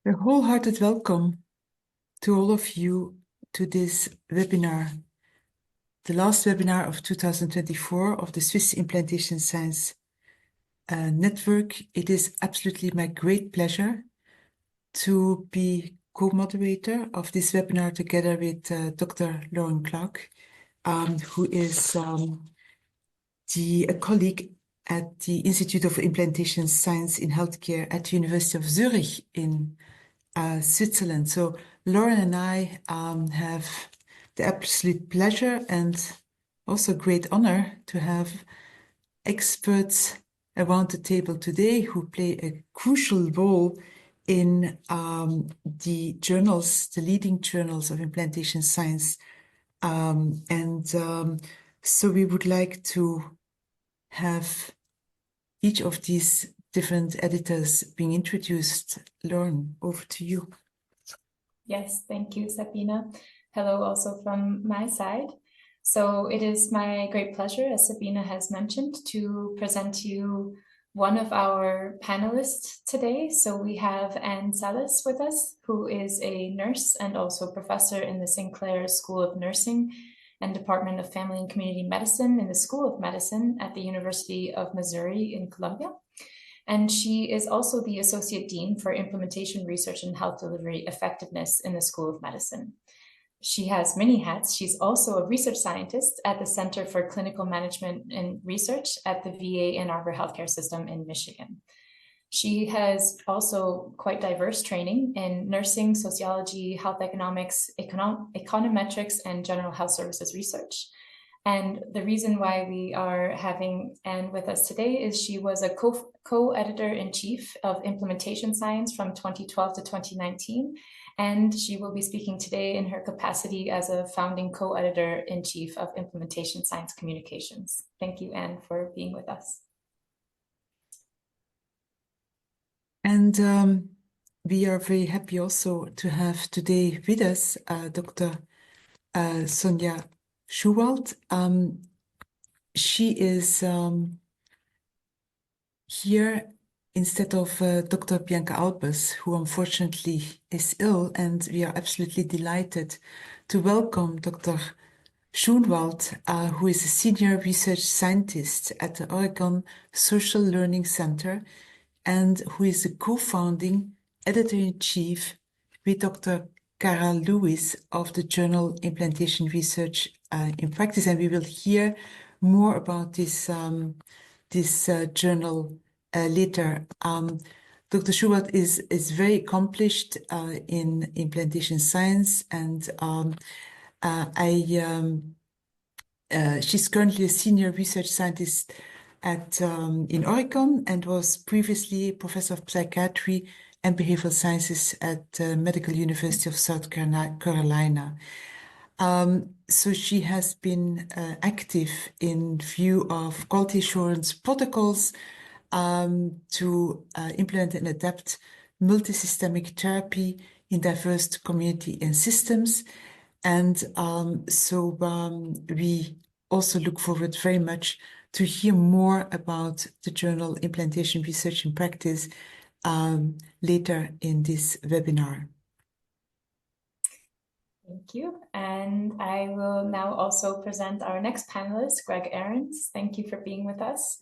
A wholehearted welcome to all of you to this webinar, the last webinar of 2024 of the Swiss Implantation Science Network. It is absolutely my great pleasure to be co-moderator of this webinar together with Dr. Lauren Clark, who is a colleague at the Institute of Implantation Science in Healthcare at the University of Zurich in Switzerland. So Lauren and I have the absolute pleasure and also great honor to have experts around the table today who play a crucial role in the journals, the leading journals of implantation science. So we would like to have each of these different editors being introduced. Lauren, over to you. Yes, thank you, Sabina. Hello also from my side. So it is my great pleasure, as Sabina has mentioned, to present to you one of our panelists today. So we have Anne Salas with us, who is a nurse and also professor in the Sinclair School of Nursing and Department of Family and Community Medicine in the School of Medicine at the University of Missouri in Columbia. And she is also the Associate Dean for Implementation Research and Health Delivery Effectiveness in the School of Medicine. She has many hats. She's also a research scientist at the Center for Clinical Management and Research at the VA Ann Arbor Healthcare System in Michigan. She has also quite diverse training in nursing, sociology, health economics, econometrics, and general health services research. And the reason why we are having Anne with us today is she was a co-editor-in-chief of Implementation Science from 2012 to 2019. And she will be speaking today in her capacity as a founding co-editor-in-chief of Implementation Science Communications. Thank you, Anne, for being with us. And we are very happy also to have today with us Dr. Sonja Schoenwald. She is here instead of Dr. Bianca Albers, who unfortunately is ill, and we are absolutely delighted to welcome Dr. Schoenwald, who is a senior research scientist at the Oregon Social Learning Center and who is the co-founding editor-in-chief with Dr. Cara Lewis of the journal Implantation Research in Practice. And we will hear more about this journal later. Dr. Schoenwald is very accomplished in implantation science, and she's currently a senior research scientist in Oregon and was previously professor of psychiatry and behavioral sciences at Medical University of South Carolina. So she has been active in view of quality assurance protocols to implement and adapt multisystemic therapy in diverse community and systems. And we also look forward very much to hear more about the journal Implantation Research in Practice later in this webinar. Thank you. And I will now also present our next panelist, Greg Ahrens. Thank you for being with us.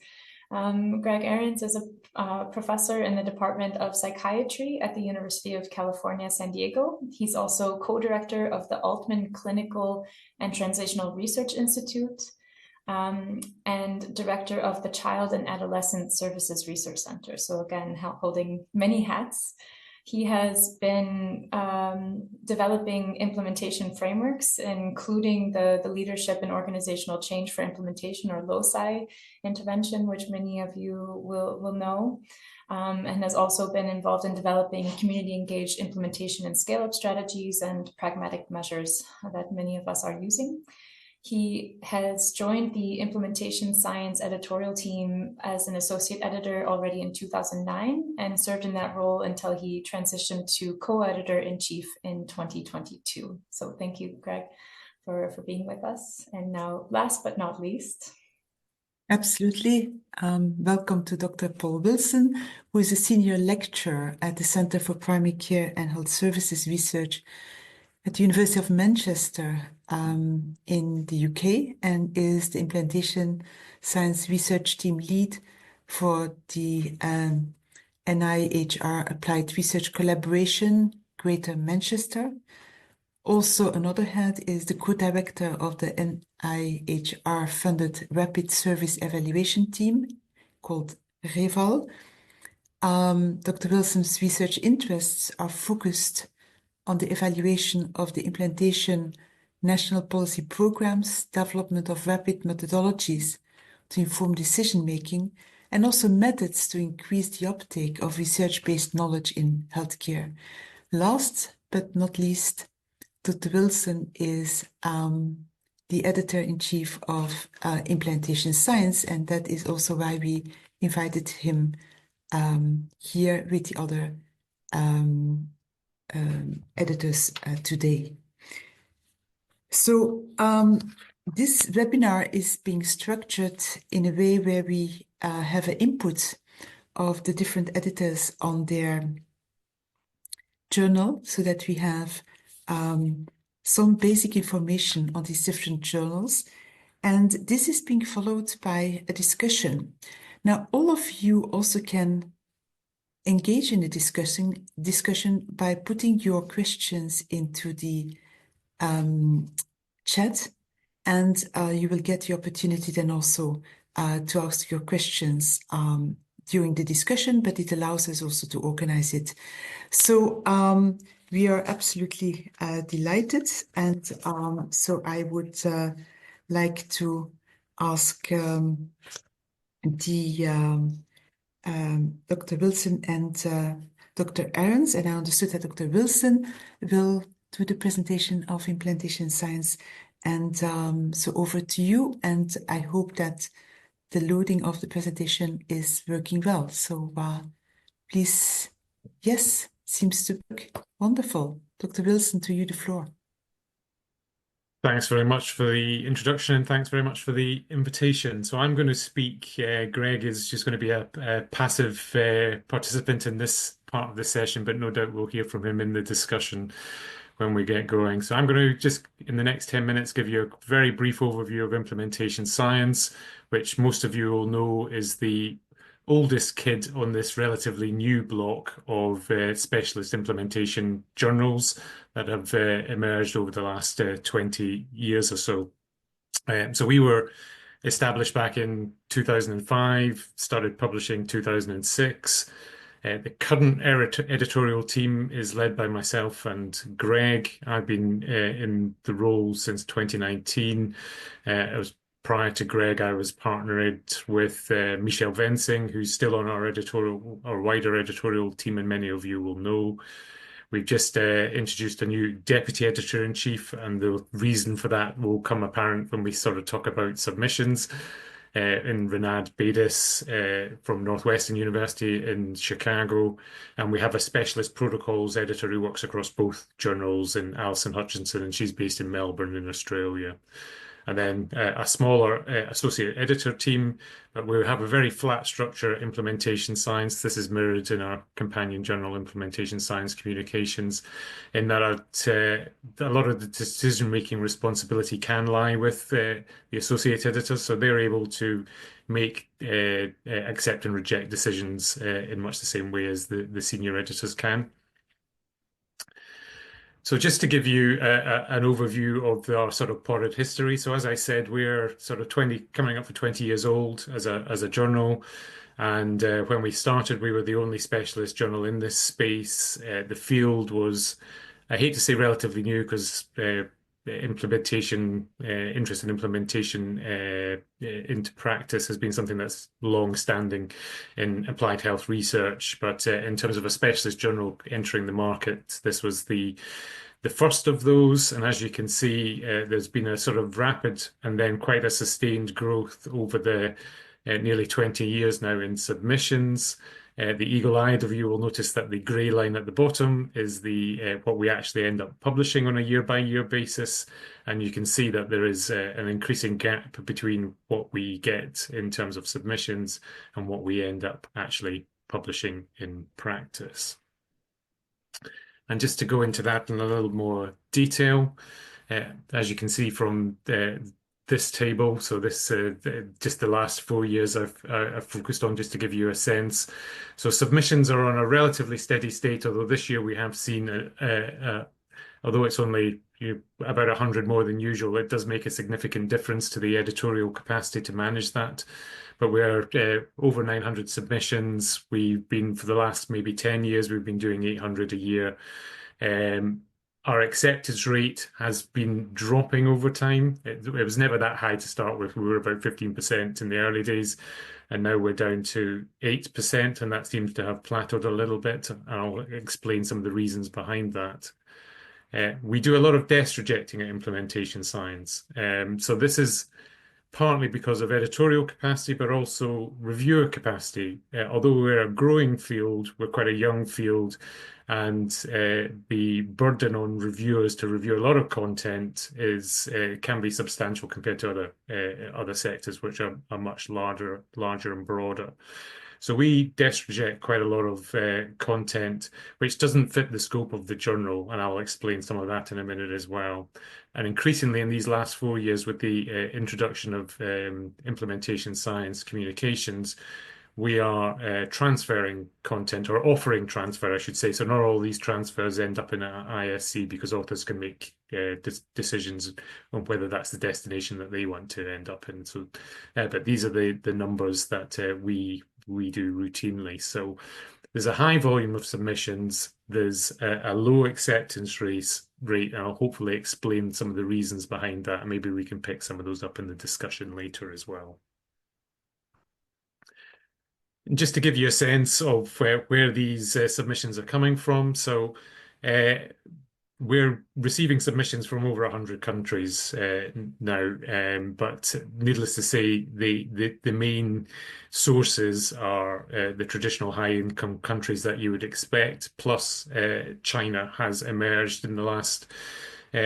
Greg Ahrens is a professor in the Department of Psychiatry at the University of California, San Diego. He's also co-director of the Altman Clinical and Translational Research Institute and director of the Child and Adolescent Services Research Center. So again, holding many hats. He has been developing implementation frameworks, including the Leadership and Organizational Change for Implementation, or LOCI intervention, which many of you will know, and has also been involved in developing community-engaged implementation and scale-up strategies and pragmatic measures that many of us are using. He has joined the Implementation Science editorial team as an associate editor already in 2009 and served in that role until he transitioned to co-editor-in-chief in 2022. So thank you, Greg, for being with us. And now, last but not least. Absolutely. Welcome to Dr. Paul Wilson, who is a senior lecturer at the Center for Primary Care and Health Services Research at the University of Manchester in the UK, and is the Implantation Science Research Team lead for the NIHR Applied Research Collaboration Greater Manchester. Also, another head is the co-director of the NIHR-funded Rapid Service Evaluation Team called REVAL. Dr. Wilson's research interests are focused on the evaluation of the implantation national policy programs, development of rapid methodologies to inform decision-making, and also methods to increase the uptake of research-based knowledge in healthcare. Last but not least, Dr. Wilson is the editor-in-chief of Implantation Science, and that is also why we invited him here with the other editors today. So this webinar is being structured in a way where we have an input of the different editors on their journal, so that we have some basic information on these different journals. And this is being followed by a discussion. Now, all of you also can engage in the discussion by putting your questions into the chat, and you will get the opportunity then also to ask your questions during the discussion, but it allows us also to organize it. So we are absolutely delighted, and so I would like to ask Dr. Wilson and Dr. Ahrens, and I understood that Dr. Wilson will do the presentation of implantation science. And so over to you, and I hope that the loading of the presentation is working well. So please, yes, seems to work. Wonderful. Dr. Wilson, to you the floor. Thanks very much for the introduction, and thanks very much for the invitation. So I'm going to speak. Greg is just going to be a passive participant in this part of the session, but no doubt we'll hear from him in the discussion when we get going. So I'm going to just, in the next 10 minutes, give you a very brief overview of implementation science, which most of you will know is the oldest kid on this relatively new block of specialist implementation journals that have emerged over the last 20 years or so. So we were established back in 2005, started publishing 2006. The current editorial team is led by myself and Greg. I've been in the role since 2019. Prior to Greg, I was partnered with Michelle Vensing, who's still on our wider editorial team, and many of you will know. We've just introduced a new deputy editor-in-chief, and the reason for that will come apparent when we sort of talk about submissions. In Renad Bedis from Northwestern University in Chicago, and we have a specialist protocols editor who works across both journals, in Alison Hutchinson, and she's based in Melbourne in Australia. And then a smaller associate editor team, but we have a very flat structure, implementation science. This is mirrored in our companion journal, Implementation Science Communications, in that a lot of the decision-making responsibility can lie with the associate editors, so they're able to make accept and reject decisions in much the same way as the senior editors can. So just to give you an overview of our sort of potted history. So as I said, we're sort of coming up for 20 years old as a journal. And when we started, we were the only specialist journal in this space. The field was, I hate to say relatively new, because implementation, interest in implementation into practice has been something that's long-standing in applied health research. But in terms of a specialist journal entering the market, this was the first of those. And as you can see, there's been a sort of rapid and then quite a sustained growth over the nearly 20 years now in submissions. The eagle-eyed of you will notice that the grey line at the bottom is the what we actually end up publishing on a year-by-year basis, and you can see that there is an increasing gap between what we get in terms of submissions and what we end up actually publishing in practice. And just to go into that in a little more detail, as you can see from this table, so this just the last 4 years I've focused on just to give you a sense. So submissions are on a relatively steady state, although this year we have seen, although it's only about 100 more than usual, it does make a significant difference to the editorial capacity to manage that. But we're over 900 submissions. We've been, for the last maybe 10 years, we've been doing 800 a year. Our acceptance rate has been dropping over time. It was never that high to start with. We were about 15% in the early days, and now we're down to 8%, and that seems to have plateaued a little bit. And I'll explain some of the reasons behind that. We do a lot of desk rejecting at implementation science. So this is partly because of editorial capacity, but also reviewer capacity. Although we're a growing field, we're quite a young field, and the burden on reviewers to review a lot of content is can be substantial compared to other sectors, which are much larger and broader. So we desk reject quite a lot of content which doesn't fit the scope of the journal, and I'll explain some of that in a minute as well. And increasingly in these last 4 years, with the introduction of implementation science communications, we are transferring content, or offering transfer, I should say. So not all these transfers end up in an ISC, because authors can make decisions on whether that's the destination that they want to end up in. So, but these are the numbers that we do routinely. So there's a high volume of submissions. There's a low acceptance rate, and I'll hopefully explain some of the reasons behind that. And maybe we can pick some of those up in the discussion later as well. Just to give you a sense of where these submissions are coming from. So we're receiving submissions from over 100 countries now, but needless to say, the main sources are the traditional high-income countries that you would expect, plus China has emerged in the last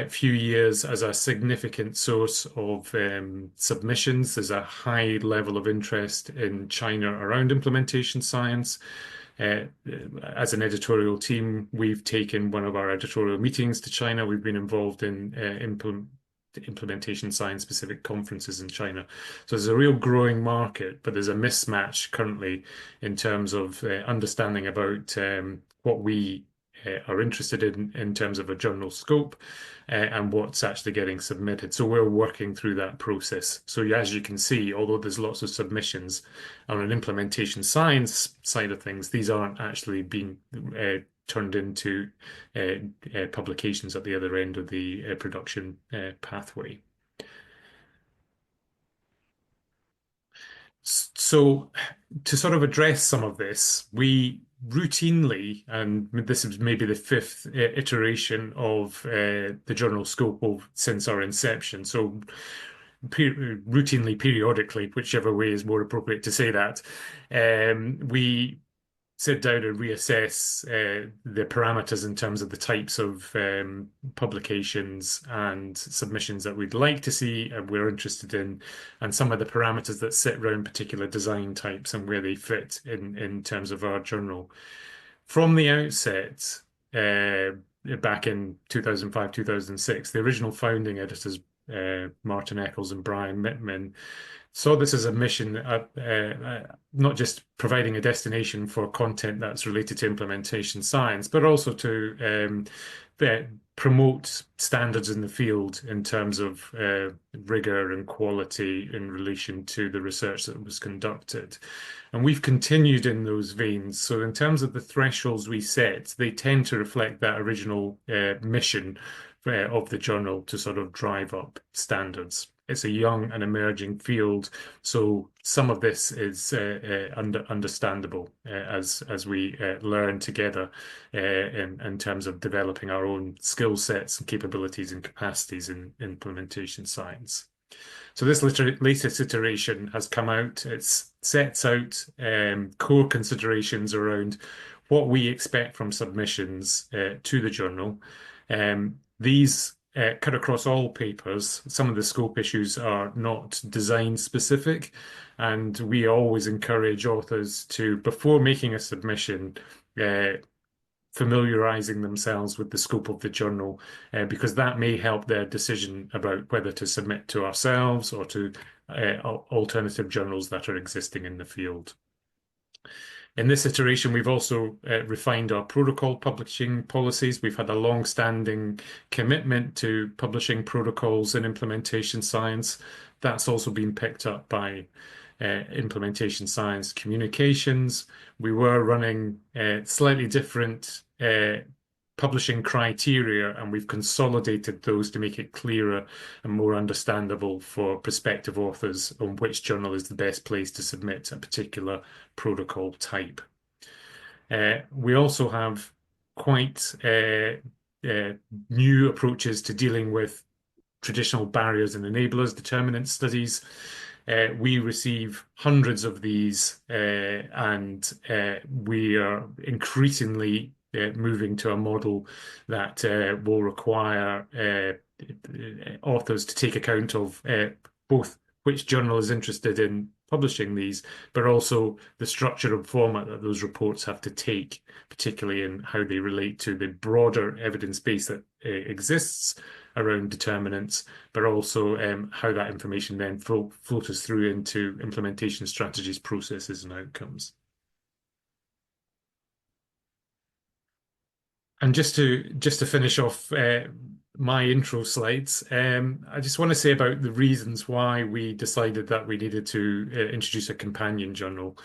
few years as a significant source of submissions. There's a high level of interest in China around implementation science. As an editorial team, we've taken one of our editorial meetings to China. We've been involved in implementation science specific conferences in China. So there's a real growing market, but there's a mismatch currently in terms of understanding about what we are interested in terms of a journal scope and what's actually getting submitted. So we're working through that process. So as you can see, although there's lots of submissions on an implementation science side of things, these aren't actually being turned into publications at the other end of the production pathway. So to sort of address some of this, we routinely, and this is maybe the fifth iteration of the journal scope since our inception. So routinely, periodically, whichever way is more appropriate to say that, we sit down and reassess the parameters in terms of the types of publications and submissions that we'd like to see and we're interested in, and some of the parameters that sit around particular design types and where they fit in terms of our journal. From the outset, back in 2005, 2006, the original founding editors, Martin Eccles and Brian Mittman, saw this as a mission, not just providing a destination for content that's related to implementation science, but also to promote standards in the field in terms of rigor and quality in relation to the research that was conducted. And we've continued in those veins. So in terms of the thresholds we set, they tend to reflect that original mission of the journal to sort of drive up standards. It's a young and emerging field, so some of this is understandable as we learn together in terms of developing our own skill sets and capabilities and capacities in implementation science. So this latest iteration has come out. It sets out core considerations around what we expect from submissions to the journal. These cut across all papers. Some of the scope issues are not design specific, and we always encourage authors to, before making a submission, familiarizing themselves with the scope of the journal, because that may help their decision about whether to submit to ourselves or to alternative journals that are existing in the field. In this iteration, we've also refined our protocol publishing policies. We've had a long-standing commitment to publishing protocols in implementation science. That's also been picked up by implementation science communications. We were running slightly different publishing criteria, and we've consolidated those to make it clearer and more understandable for prospective authors on which journal is the best place to submit a particular protocol type. We also have quite new approaches to dealing with traditional barriers and enablers, determinant studies. We receive hundreds of these, and we are increasingly moving to a model that will require authors to take account of both which journal is interested in publishing these, but also the structure and format that those reports have to take, particularly in how they relate to the broader evidence base that exists around determinants, but also how that information then filters through into implementation strategies, processes, and outcomes. And just to finish off my intro slides, I just want to say about the reasons why we decided that we needed to introduce a companion journal.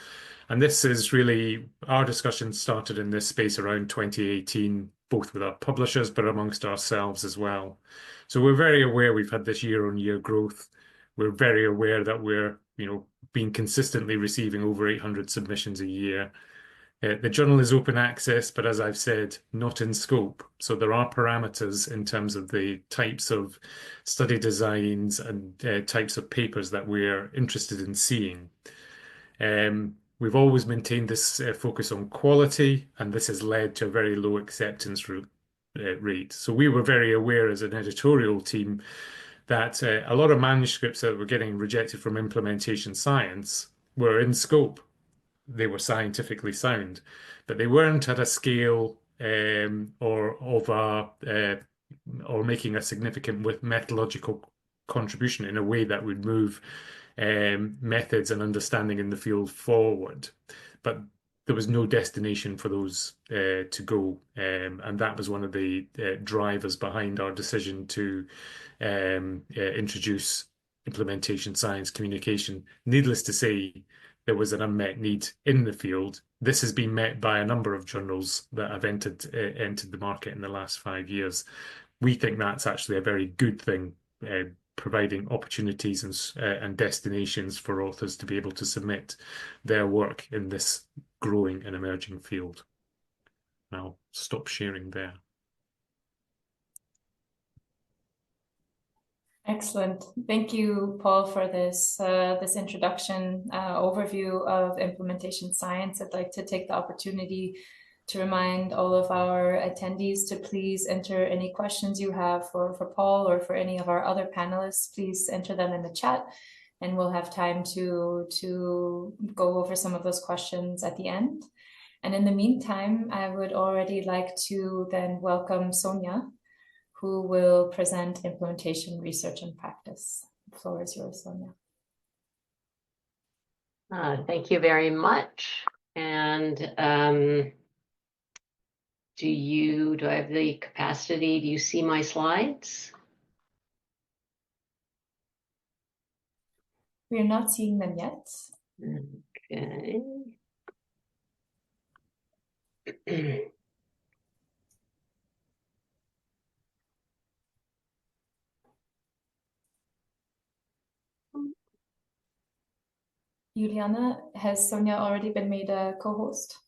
And this is really, our discussion started in this space around 2018, both with our publishers, but amongst ourselves as well. So we're very aware we've had this year-on-year growth. We're very aware that we're, being consistently receiving over 800 submissions a year. The journal is open access, but as I've said, not in scope. So there are parameters in terms of the types of study designs and types of papers that we're interested in seeing. We've always maintained this focus on quality, and this has led to a very low acceptance rate. So we were very aware as an editorial team that a lot of manuscripts that were getting rejected from implementation science were in scope. They were scientifically sound, but they weren't at a scale or making a significant methodological contribution in a way that would move methods and understanding in the field forward. But there was no destination for those to go, and that was one of the drivers behind our decision to introduce implementation science communication. Needless to say, there was an unmet need in the field. This has been met by a number of journals that have entered the market in the last 5 years. We think that's actually a very good thing, providing opportunities and destinations for authors to be able to submit their work in this growing and emerging field. I'll stop sharing there. Excellent. Thank you, Paul, for this introduction overview of implementation science. I'd like to take the opportunity to remind all of our attendees to please enter any questions you have for Paul or for any of our other panelists. Please enter them in the chat, and we'll have time to go over some of those questions at the end. And in the meantime, I would already like to then welcome Sonja, who will present implementation research and practice. The floor is yours, Sonja. Thank you very much. And do I have the capacity? Do you see my slides? We are not seeing them yet. Okay. Juliana, has Sonja already been made a co-host?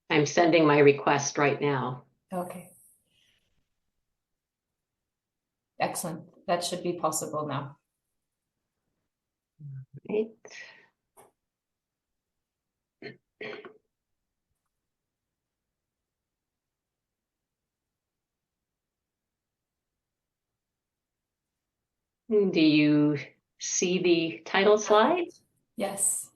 I'm sending my request right now. Okay. Excellent. That should be possible now. Right. Do you see the title slide? Yes.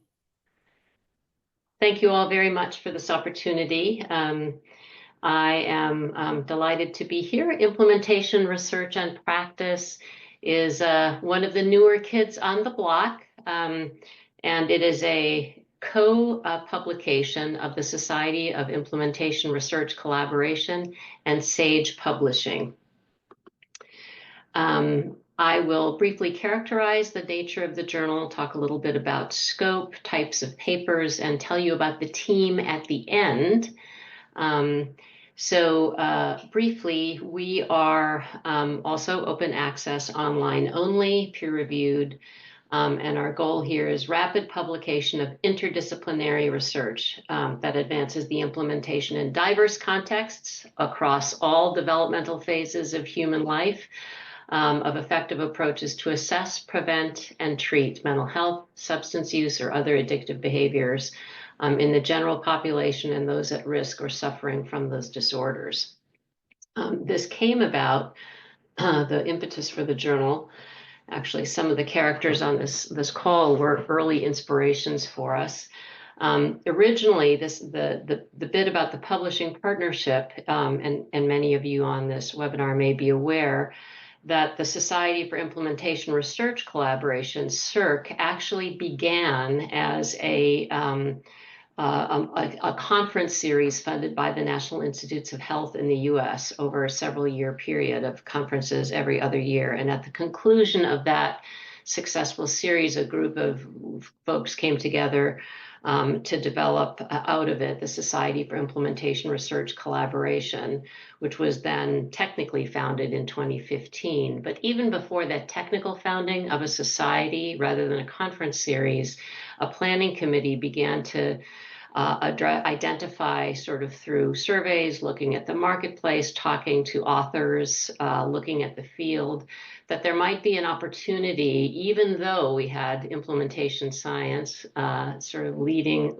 Thank you all very much for this opportunity. I am delighted to be here. Implementation, research, and practice is one of the newer kids on the block, and it is a co-publication of the Society of Implementation Research Collaboration and Sage Publishing. I will briefly characterize the nature of the journal, talk a little bit about scope, types of papers, and tell you about the team at the end. Briefly, we are also open access, online only, peer-reviewed, and our goal here is rapid publication of interdisciplinary research that advances the implementation in diverse contexts across all developmental phases of human life, of effective approaches to assess, prevent, and treat mental health, substance use, or other addictive behaviors in the general population and those at risk or suffering from those disorders. This came about, the impetus for the journal. Actually, some of the characters on this call were early inspirations for us. Originally, the bit about the publishing partnership, and many of you on this webinar may be aware, that the Society for Implementation Research Collaboration, SIRC, actually began as a conference series funded by the National Institutes of Health in the US over a several-year period of conferences every other year. And at the conclusion of that successful series, a group of folks came together to develop out of it the Society for Implementation Research Collaboration, which was then technically founded in 2015. But even before that technical founding of a society rather than a conference series, a planning committee began to identify, sort of through surveys, looking at the marketplace, talking to authors, looking at the field, that there might be an opportunity, even though we had implementation science sort of leading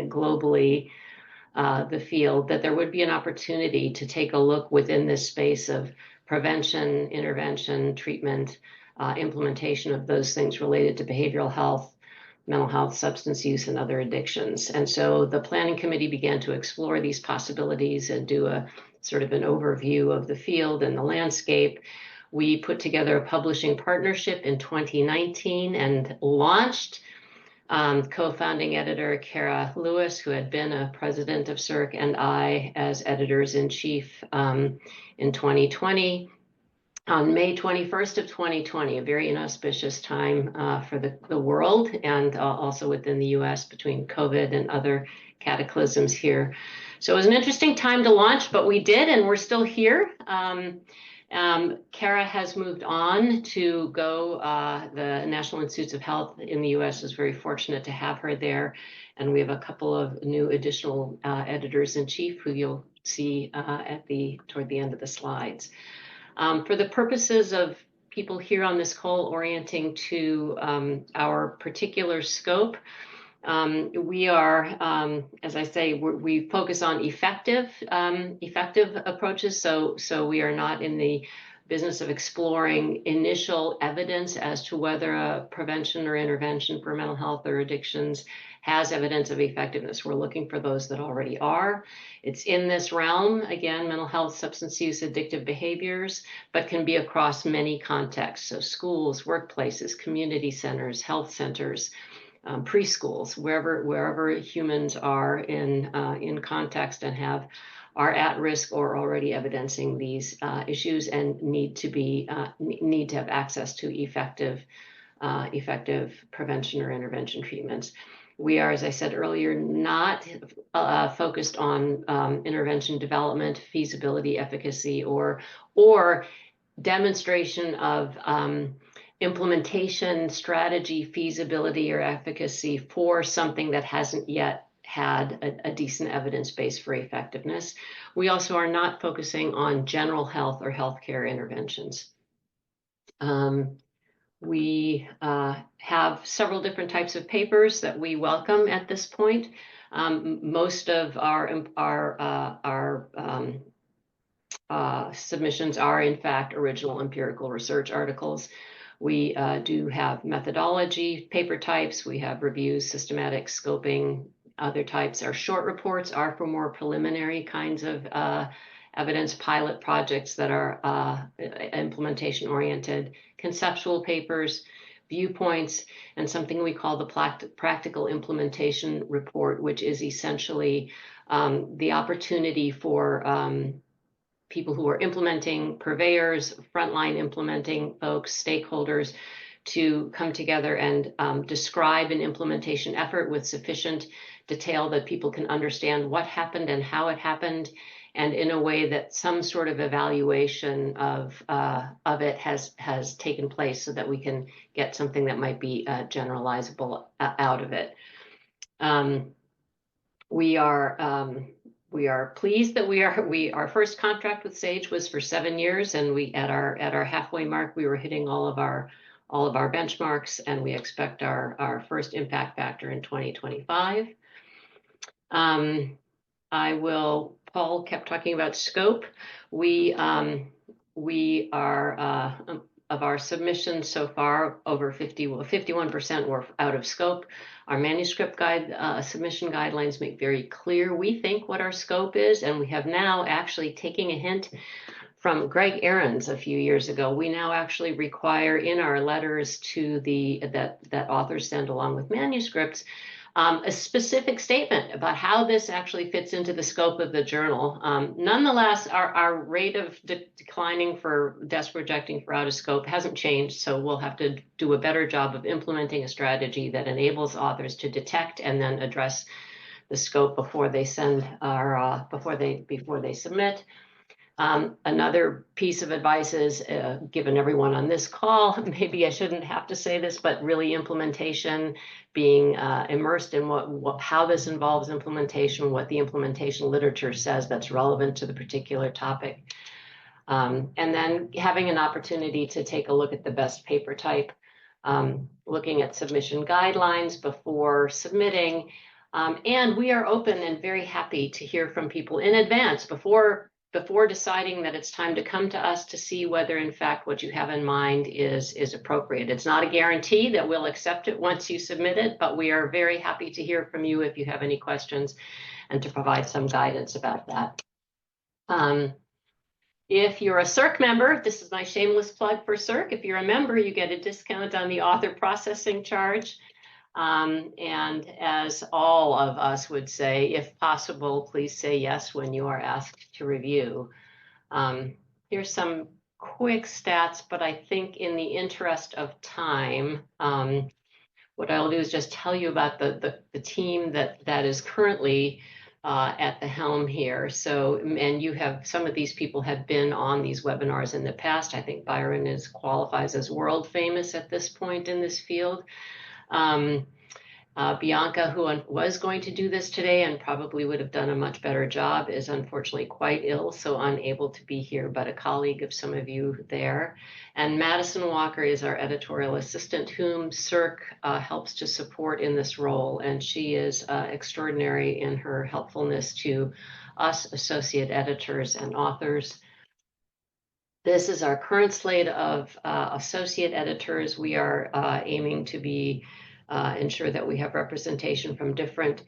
globally the field, that there would be an opportunity to take a look within this space of prevention, intervention, treatment, implementation of those things related to behavioral health, mental health, substance use, and other addictions. And so the planning committee began to explore these possibilities and do a sort of an overview of the field and the landscape. We put together a publishing partnership in 2019 and launched. Co-founding editor Kara Lewis, who had been a president of SIRC, and I as editors-in-chief in 2020. On May 21st of 2020, a very inauspicious time for the world and also within the US between COVID and other cataclysms here. So it was an interesting time to launch, but we did, and we're still here. Kara has moved on to go, the National Institutes of Health in the US is very fortunate to have her there. And we have a couple of new additional editors-in-chief who you'll see toward the end of the slides. For the purposes of people here on this call orienting to our particular scope, we are, as I say, we focus on effective approaches. So we are not in the business of exploring initial evidence as to whether a prevention or intervention for mental health or addictions has evidence of effectiveness. We're looking for those that already are. It's in this realm, again, mental health, substance use, addictive behaviors, but can be across many contexts. So schools, workplaces, community centers, health centers, preschools, wherever humans are in context and are at risk or already evidencing these issues and need to have access to effective prevention or intervention treatments. We are, as I said earlier, not focused on intervention development, feasibility, efficacy, or demonstration of implementation, strategy, feasibility, or efficacy for something that hasn't yet had a decent evidence base for effectiveness. We also are not focusing on general health or healthcare interventions. We have several different types of papers that we welcome at this point. Most of our submissions are, in fact, original empirical research articles. We do have methodology paper types. We have reviews, systematic scoping, other types. Our short reports are for more preliminary kinds of evidence pilot projects that are implementation oriented, conceptual papers, viewpoints, and something we call the practical implementation report, which is essentially the opportunity for people who are implementing, purveyors, frontline implementing folks, stakeholders, to come together and describe an implementation effort with sufficient detail that people can understand what happened and how it happened, and in a way that some sort of evaluation of it has taken place, so that we can get something that might be generalizable out of it. We are pleased that our first contract with Sage was for 7 years, and we at our halfway mark we were hitting all of our benchmarks, and we expect our first impact factor in 2025. Paul kept talking about scope. We are of our submissions so far, over 51% were out of scope. Our manuscript submission guidelines make very clear, we think, what our scope is, and we have now, actually taking a hint from Greg Ahrens a few years ago, we now actually require in our letters to that authors send along with manuscripts a specific statement about how this actually fits into the scope of the journal. Nonetheless, our rate of declining for desk rejecting for out of scope hasn't changed, so we'll have to do a better job of implementing a strategy that enables authors to detect and then address the scope before they send before they submit. Another piece of advice is, given everyone on this call, maybe I shouldn't have to say this, but really implementation, being immersed in how this involves implementation, what the implementation literature says that's relevant to the particular topic. And then having an opportunity to take a look at the best paper type, looking at submission guidelines before submitting. And we are open and very happy to hear from people in advance before deciding that it's time to come to us to see whether, in fact, what you have in mind is appropriate. It's not a guarantee that we'll accept it once you submit it, but we are very happy to hear from you if you have any questions and to provide some guidance about that. If you're a CERC member, this is my shameless plug for CERC. If you're a member, you get a discount on the author processing charge. And as all of us would say, if possible, please say yes when you are asked to review. Here's some quick stats, but I think in the interest of time, what I'll do is just tell you about the team that is currently at the helm here. So, and some of these people have been on these webinars in the past. I think Byron qualifies as world famous at this point in this field. Bianca, who was going to do this today and probably would have done a much better job, is unfortunately quite ill, so unable to be here, but a colleague of some of you there. And Madison Walker is our editorial assistant, whom CERC helps to support in this role, and she is extraordinary in her helpfulness to us associate editors and authors. This is our current slate of associate editors. We are aiming to ensure that we have representation from different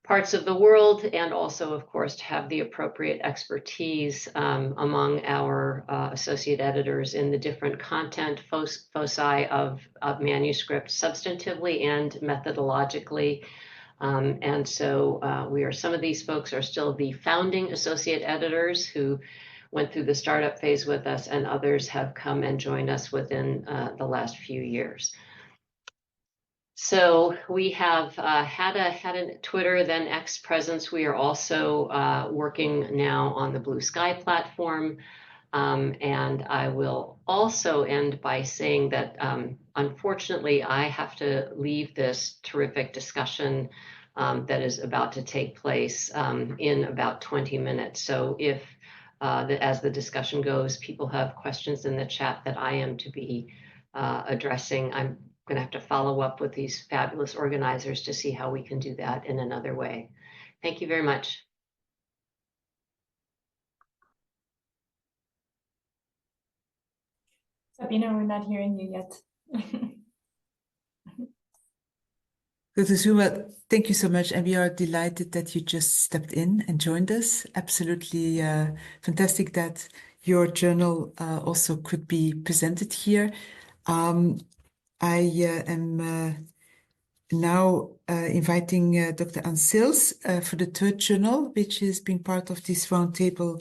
parts of the world, and also, of course, to have the appropriate expertise among our associate editors in the different content foci of manuscripts, substantively and methodologically. And so some of these folks are still the founding associate editors who went through the startup phase with us, and others have come and joined us within the last few years. So we have had a Twitter, then X presence. We are also working now on the Blue Sky platform. And I will also end by saying that, unfortunately, I have to leave this terrific discussion that is about to take place in about 20 minutes. So if, as the discussion goes, people have questions in the chat that I am to be addressing. I'm going to have to follow up with these fabulous organizers to see how we can do that in another way. Thank you very much. Sabina, we're not hearing you yet. Dr. Schoenwald, thank you so much, and we are delighted that you just stepped in and joined us. Absolutely fantastic that your journal also could be presented here. I am now inviting Dr. Anne Sils for the third journal, which is being part of this roundtable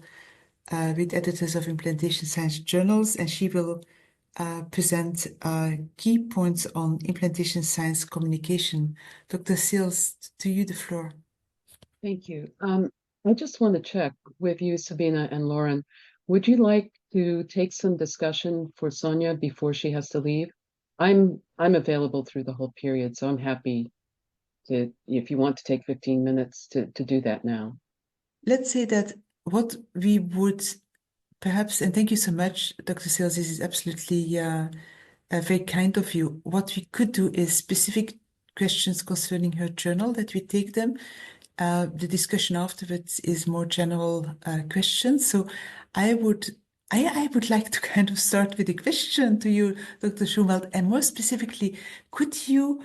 with editors of implantation science journals, and she will present key points on implantation science communication. Dr. Sils, to you the floor. Thank you. I just want to check with you, Sabina and Lauren. Would you like to take some discussion for Sonja before she has to leave? I'm available through the whole period, so I'm happy to, if you want to take 15 minutes to do that now. Let's say that what we would perhaps, and thank you so much, Dr. Sils, this is absolutely very kind of you. What we could do is specific questions concerning her journal, that we take them. The discussion afterwards is more general questions. So I would like to kind of start with a question to you, Dr. Schoenwald, and more specifically, could you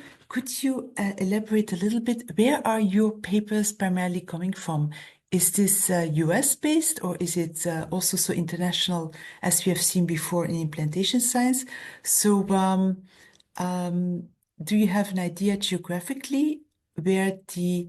elaborate a little bit? Where are your papers primarily coming from? Is this US based, or is it also so international as we have seen before in implantation science? So do you have an idea geographically where the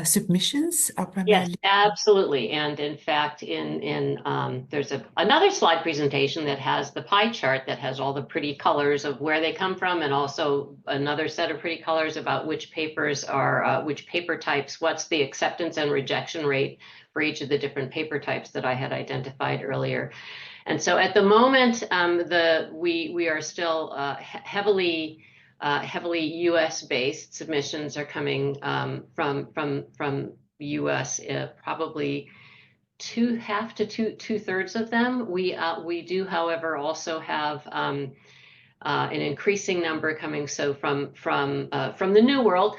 submissions are Yes, primarily? absolutely. And in fact, there's another slide presentation that has the pie chart that has all the pretty colors of where they come from, and also another set of pretty colors about which papers are, which paper types, what's the acceptance and rejection rate for each of the different paper types that I had identified earlier. And so at the moment, we are still heavily U.S.-based submissions are coming from U.S. Probably half to two-thirds of them. We do, however, also have an increasing number coming from the New World,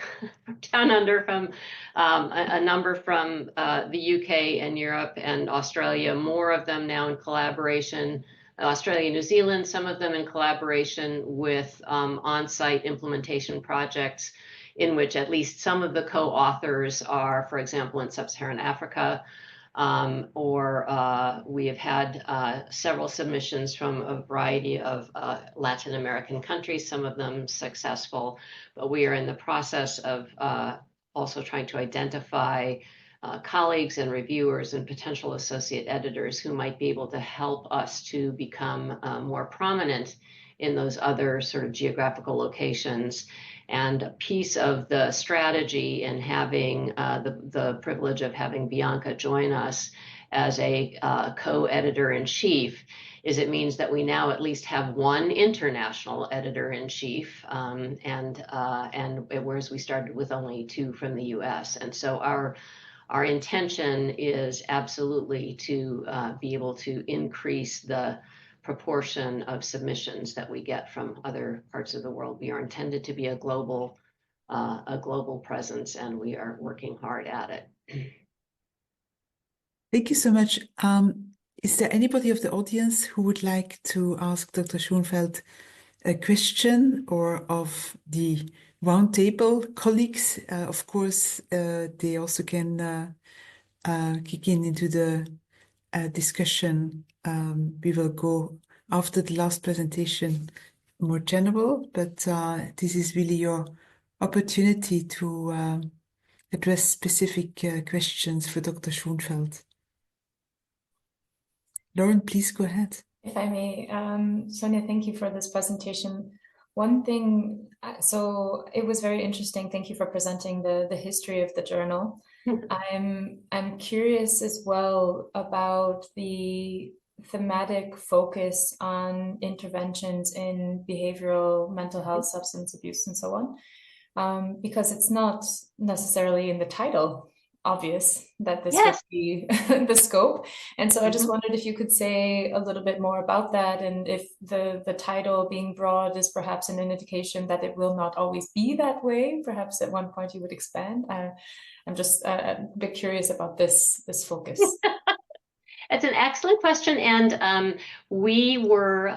down under, from a number from the UK and Europe and Australia. More of them now in collaboration. Australia, New Zealand, some of them in collaboration with on-site implementation projects in which at least some of the co-authors are, for example, in Sub-Saharan Africa, or we have had several submissions from a variety of Latin American countries, some of them successful, but we are in the process of also trying to identify colleagues and reviewers and potential associate editors who might be able to help us to become more prominent in those other sort of geographical locations. And a piece of the strategy in having the privilege of having Bianca join us as a co-editor-in-chief is it means that we now at least have one international editor-in-chief, and whereas we started with only two from the US. And so our intention is absolutely to be able to increase the proportion of submissions that we get from other parts of the world. We are intended to be a global presence, and we are working hard at it. Thank you so much. Is there anybody of the audience who would like to ask Dr. Schoenwald a question, or of the roundtable colleagues? Of course, they also can kick into the discussion. We will go after the last presentation more general, but this is really your opportunity to address specific questions for Dr. Schoenwald. Lauren, please go ahead. If I may, Sonja, thank you for this presentation. One thing, so it was very interesting. Thank you for presenting the history of the journal. I'm curious as well about the thematic focus on interventions in behavioral, mental health, substance abuse, and so on, because it's not necessarily in the title obvious that this Yes. would be the scope. And so I just Mhm. wondered if you could say a little bit more about that, and if the title being broad is perhaps an indication that it will not always be that way. Perhaps at one point you would expand. I'm just a bit curious about this focus. It's an excellent question, and we were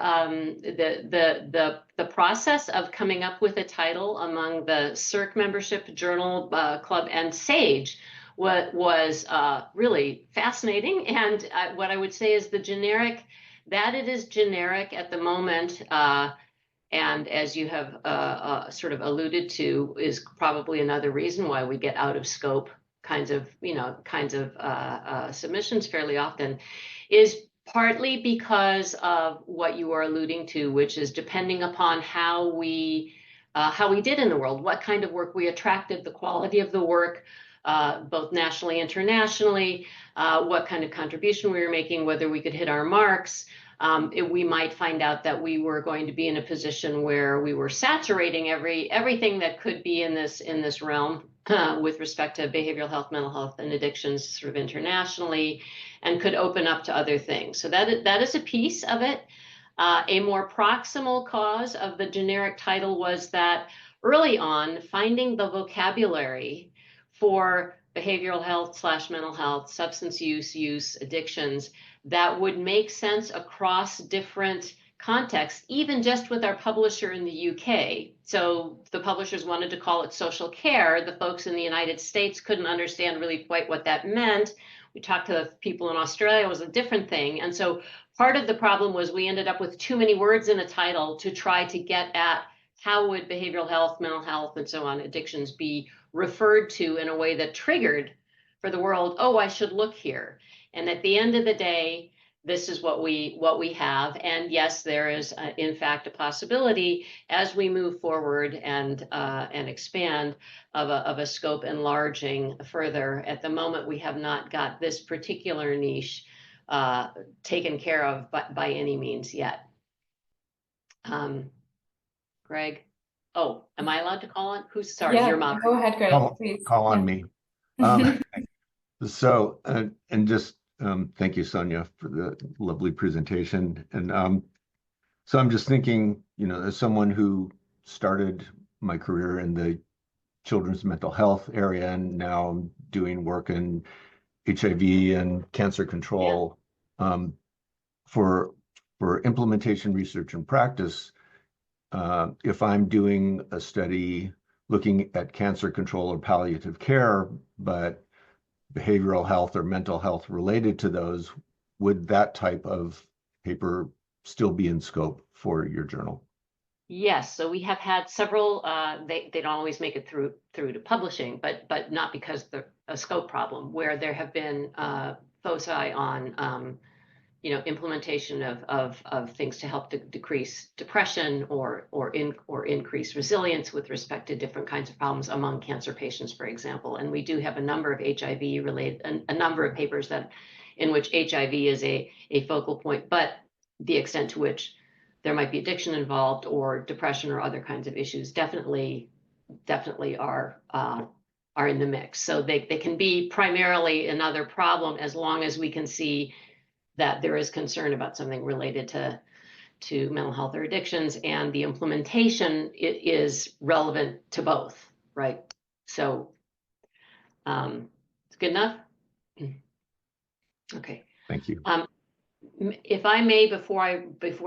the process of coming up with a title among the CIRC membership, Journal Club, and SAGE was really fascinating. And what I would say is it is generic at the moment. And as you have sort of alluded to, is probably another reason why we get out of scope kinds of submissions fairly often, is partly because of what you are alluding to, which is depending upon how we did in the world, what kind of work we attracted, the quality of the work, both nationally, internationally, what kind of contribution we were making, whether we could hit our marks. We might find out that we were going to be in a position where we were saturating everything that could be in this realm with respect to behavioral health, mental health, and addictions sort of internationally, and could open up to other things. So that is a piece of it. A more proximal cause of the generic title was that early on, finding the vocabulary for behavioral health / mental health, substance use, addictions, that would make sense across different contexts, even just with our publisher in the UK. So the publishers wanted to call it social care. The folks in the United States couldn't understand really quite what that meant. We talked to the people in Australia, it was a different thing. And so part of the problem was we ended up with too many words in a title to try to get at how would behavioral health, mental health, and so on, addictions be referred to in a way that triggered for the world, oh, I should look here. And at the end of the day, this is what we have. And yes, there is in fact a possibility as we move forward and expand of a scope enlarging further. At the moment, we have not got this particular niche taken care of by any means yet. Greg, oh, am I allowed to call on? Who's sorry? Yeah, Your mom. go ahead, Greg, please. Call on Yeah. me. So, and just thank you, Sonja, for the lovely presentation. And so I'm just thinking, as someone who started my career in the children's mental health area and now I'm doing work in HIV and cancer control, for implementation, research, and practice, if I'm doing a study looking at cancer control or palliative care, but behavioral health or mental health related to those, would that type of paper still be in scope for your journal? Yes, so we have had several. They don't always make it through to publishing, but not because they're a scope problem. Where there have been foci on implementation of things to help decrease depression or increase resilience with respect to different kinds of problems among cancer patients, for example. And we do have a number of HIV related, a number of papers in which HIV is a focal point, but the extent to which there might be addiction involved or depression or other kinds of issues definitely are in the mix. So they can be primarily another problem as long as we can see that there is concern about something related to mental health or addictions, and the implementation is relevant to both, right? So it's good enough? Okay. Thank you. If I may, before I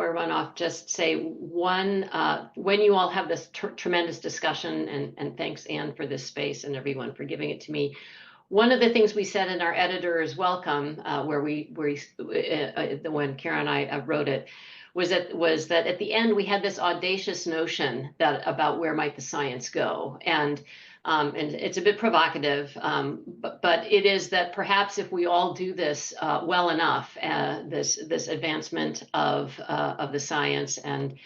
run off, just say one, when you all have this tremendous discussion, and thanks, Anne, for this space and everyone for giving it to me. One of the things we said in our editor's welcome, when Kara and I wrote it, was that at the end we had this audacious notion about where might the science go, and it's a bit provocative, but it is that perhaps if we all do this well enough, this advancement of the science and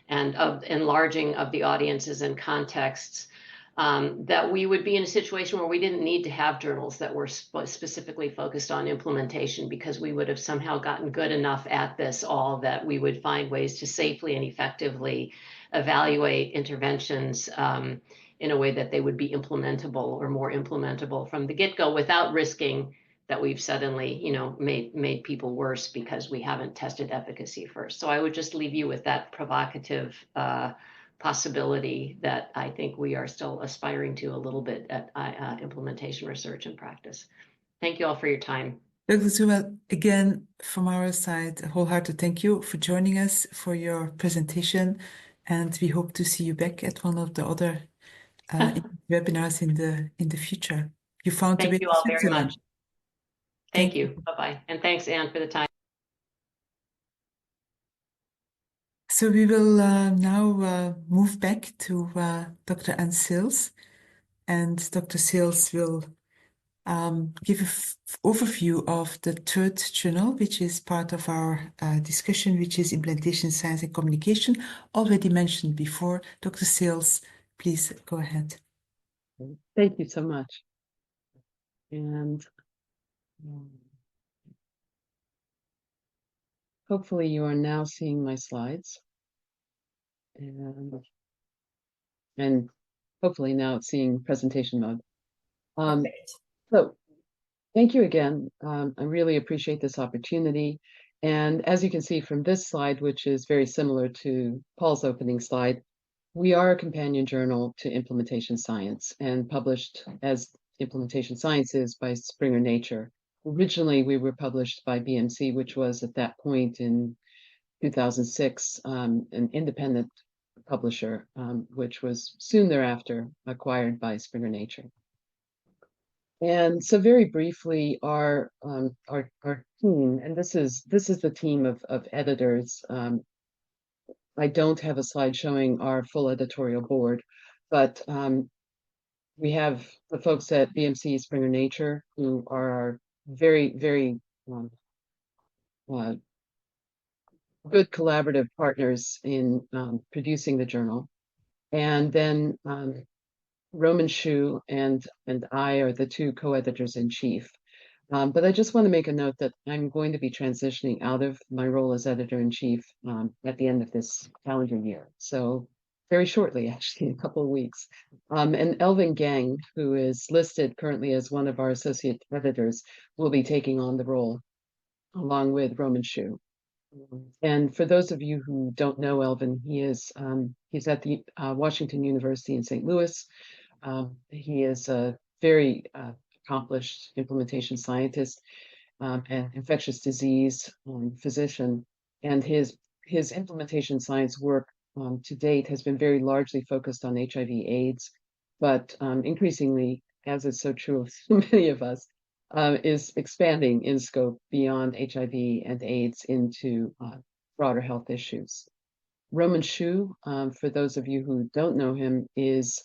of enlarging of the audiences and contexts, that we would be in a situation where we didn't need to have journals that were specifically focused on implementation, because we would have somehow gotten good enough at this all that we would find ways to safely and effectively evaluate interventions in a way that they would be implementable or more implementable from the get-go without risking that we've suddenly, made people worse because we haven't tested efficacy first. So I would just leave you with that provocative possibility that I think we are still aspiring to a little bit at implementation research and practice. Thank you all for your time. Dr. Schoenwald, again, from our side, a wholehearted thank you for joining us for your presentation, and we hope to see you back at one of the other webinars in the future. You found the way Thank you to all very Switzerland. much. Thank you. Bye-bye. And thanks, Anne, for the time. So we will now move back to Dr. Anne Sills, and Dr. Sills will give an overview of the third journal, which is part of our discussion, which is Implantation Science and Communication, already mentioned before. Dr. Sills, please go ahead. Thank you so much. And hopefully you are now seeing my slides. And hopefully now it's seeing presentation mode. So thank you again. I really appreciate this opportunity. And as you can see from this slide, which is very similar to Paul's opening slide, we are a companion journal to Implementation Science and published as Implementation Sciences by Springer Nature. Originally, we were published by BMC, which was at that point in 2006, an independent publisher, which was soon thereafter acquired by Springer Nature. And so very briefly, our team, and this is the team of editors. I don't have a slide showing our full editorial board, but we have the folks at BMC Springer Nature who are our very, very good collaborative partners in producing the journal. And then Roman Shu and I are the two co-editors in chief. But I just want to make a note that I'm going to be transitioning out of my role as editor-in-chief at the end of this calendar year. So very shortly, actually, in a couple of weeks. And Elvin Gang, who is listed currently as one of our associate editors, will be taking on the role along with Roman Shu. And for those of you who don't know Elvin, he's at the Washington University in St. Louis. He is a very accomplished implementation scientist and infectious disease physician, and his implementation science work to date has been very largely focused on HIV/AIDS, but increasingly, as is so true of so many of us, is expanding in scope beyond HIV and AIDS into broader health issues. Roman Shu, for those of you who don't know him, is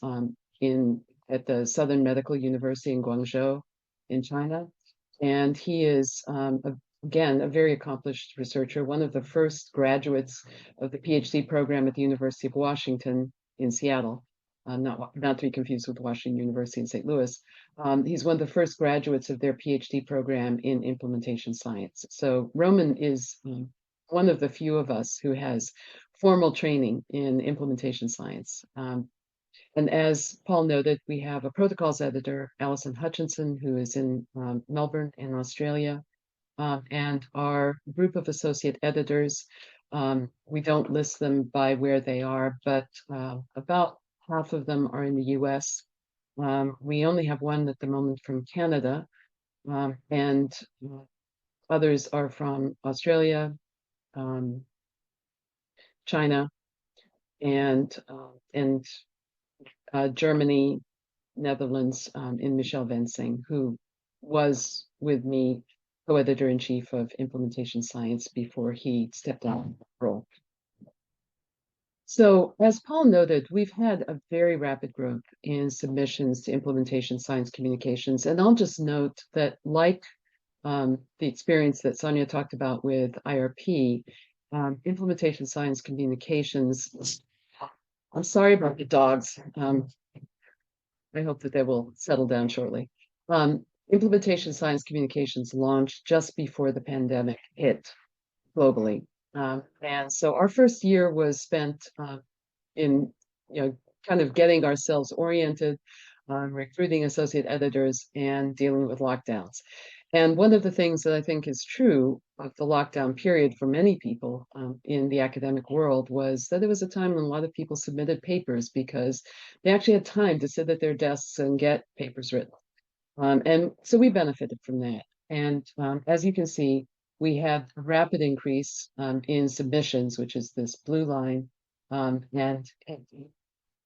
at the Southern Medical University in Guangzhou in China. And he is, again, a very accomplished researcher, one of the first graduates of the PhD program at the University of Washington in Seattle, not to be confused with Washington University in St. Louis. He's one of the first graduates of their PhD program in implementation science. So Roman is one of the few of us who has formal training in implementation science. And as Paul noted, we have a protocols editor, Alison Hutchinson, who is in Melbourne in Australia. And our group of associate editors, we don't list them by where they are, but about half of them are in the US. We only have one at the moment from Canada, and others are from Australia, China, and Germany, Netherlands, in Michel Vensing, who was with me co-editor-in-chief of Implementation Science before he stepped out of the role. So as Paul noted, we've had a very rapid growth in submissions to Implementation Science Communications. And I'll just note that like the experience that Sonja talked about with IRP, Implementation Science Communications, I'm sorry about the dogs. I hope that they will settle down shortly. Implementation Science Communications launched just before the pandemic hit globally. And so our first year was spent in kind of getting ourselves oriented on recruiting associate editors and dealing with lockdowns. And one of the things that I think is true of the lockdown period for many people in the academic world was that it was a time when a lot of people submitted papers because they actually had time to sit at their desks and get papers written. And so we benefited from that. And as you can see, we had a rapid increase in submissions, which is this blue line, and it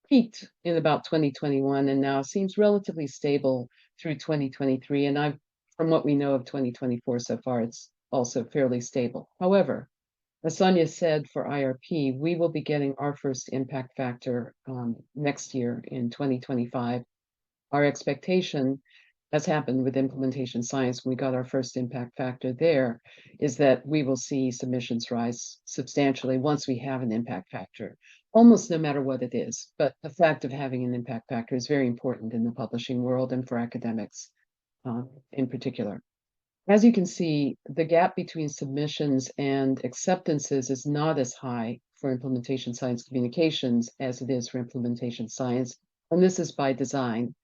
peaked in about 2021 and now seems relatively stable through 2023. And from what we know of 2024 so far, it's also fairly stable. However, as Sonja said, for IRP, we will be getting our first impact factor next year in 2025. Our expectation, as happened with implementation science, when we got our first impact factor there, is that we will see submissions rise substantially once we have an impact factor, almost no matter what it is. But the fact of having an impact factor is very important in the publishing world and for academics in particular. As you can see, the gap between submissions and acceptances is not as high for implementation science communications as it is for implementation science, and this is by design.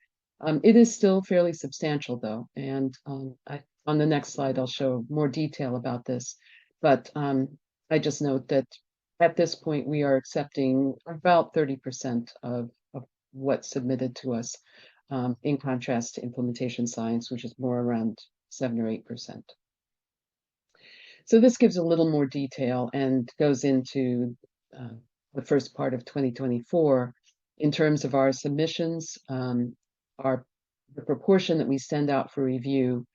It is still fairly substantial, though, and on the next slide, I'll show more detail about this. But I just note that at this point, we are accepting about 30% of what's submitted to us, in contrast to implementation science, which is more around 7 or 8%. So this gives a little more detail and goes into the first part of 2024 in terms of our submissions. The proportion that we send out for review,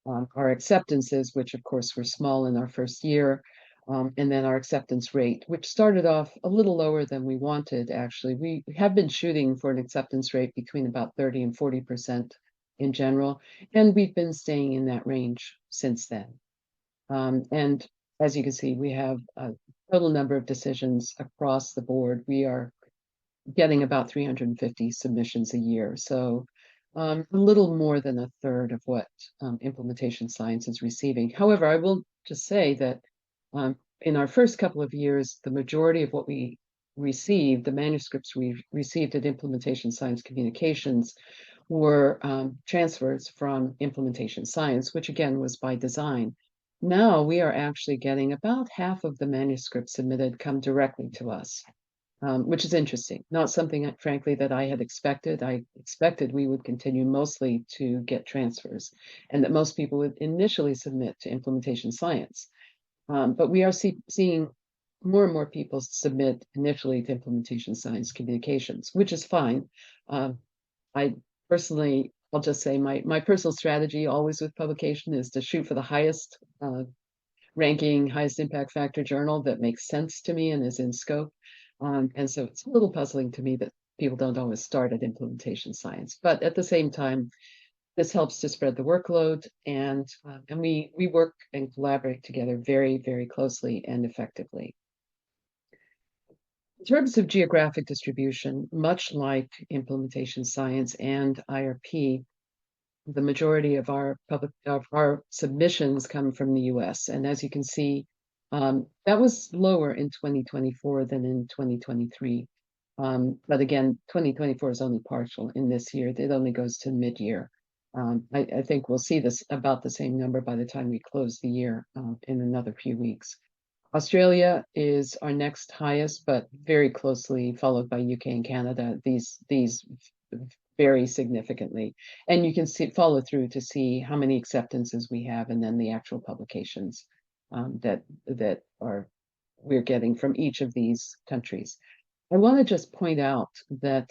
our acceptances, which of course were small in our first year, and then our acceptance rate, which started off a little lower than we wanted, actually. We have been shooting for an acceptance rate between about 30 and 40% in general, and we've been staying in that range since then. And as you can see, we have a total number of decisions across the board. We are getting about 350 submissions a year. So a little more than a third of what implementation science is receiving. However, I will just say that in our first couple of years, the majority of what we received, the manuscripts we received at implementation science communications, were transfers from implementation science, which again was by design. Now we are actually getting about half of the manuscripts submitted come directly to us. Which is interesting, not something, frankly, that I had expected. I expected we would continue mostly to get transfers and that most people would initially submit to implementation science. But we are seeing more and more people submit initially to implementation science communications, which is fine. I personally, I'll just say my personal strategy always with publication is to shoot for the highest ranking, highest impact factor journal that makes sense to me and is in scope. And so it's a little puzzling to me that people don't always start at implementation science. But at the same time, this helps to spread the workload, and we work and collaborate together very, very closely and effectively. In terms of geographic distribution, much like implementation science and IRP, the majority of our submissions come from the US. And as you can see, that was lower in 2024 than in 2023. But again, 2024 is only partial in this year. It only goes to mid-year. I think we'll see this about the same number by the time we close the year in another few weeks. Australia is our next highest, but very closely followed by UK and Canada. These vary significantly. And you can follow through to see how many acceptances we have and then the actual publications that we're getting from each of these countries. I want to just point out that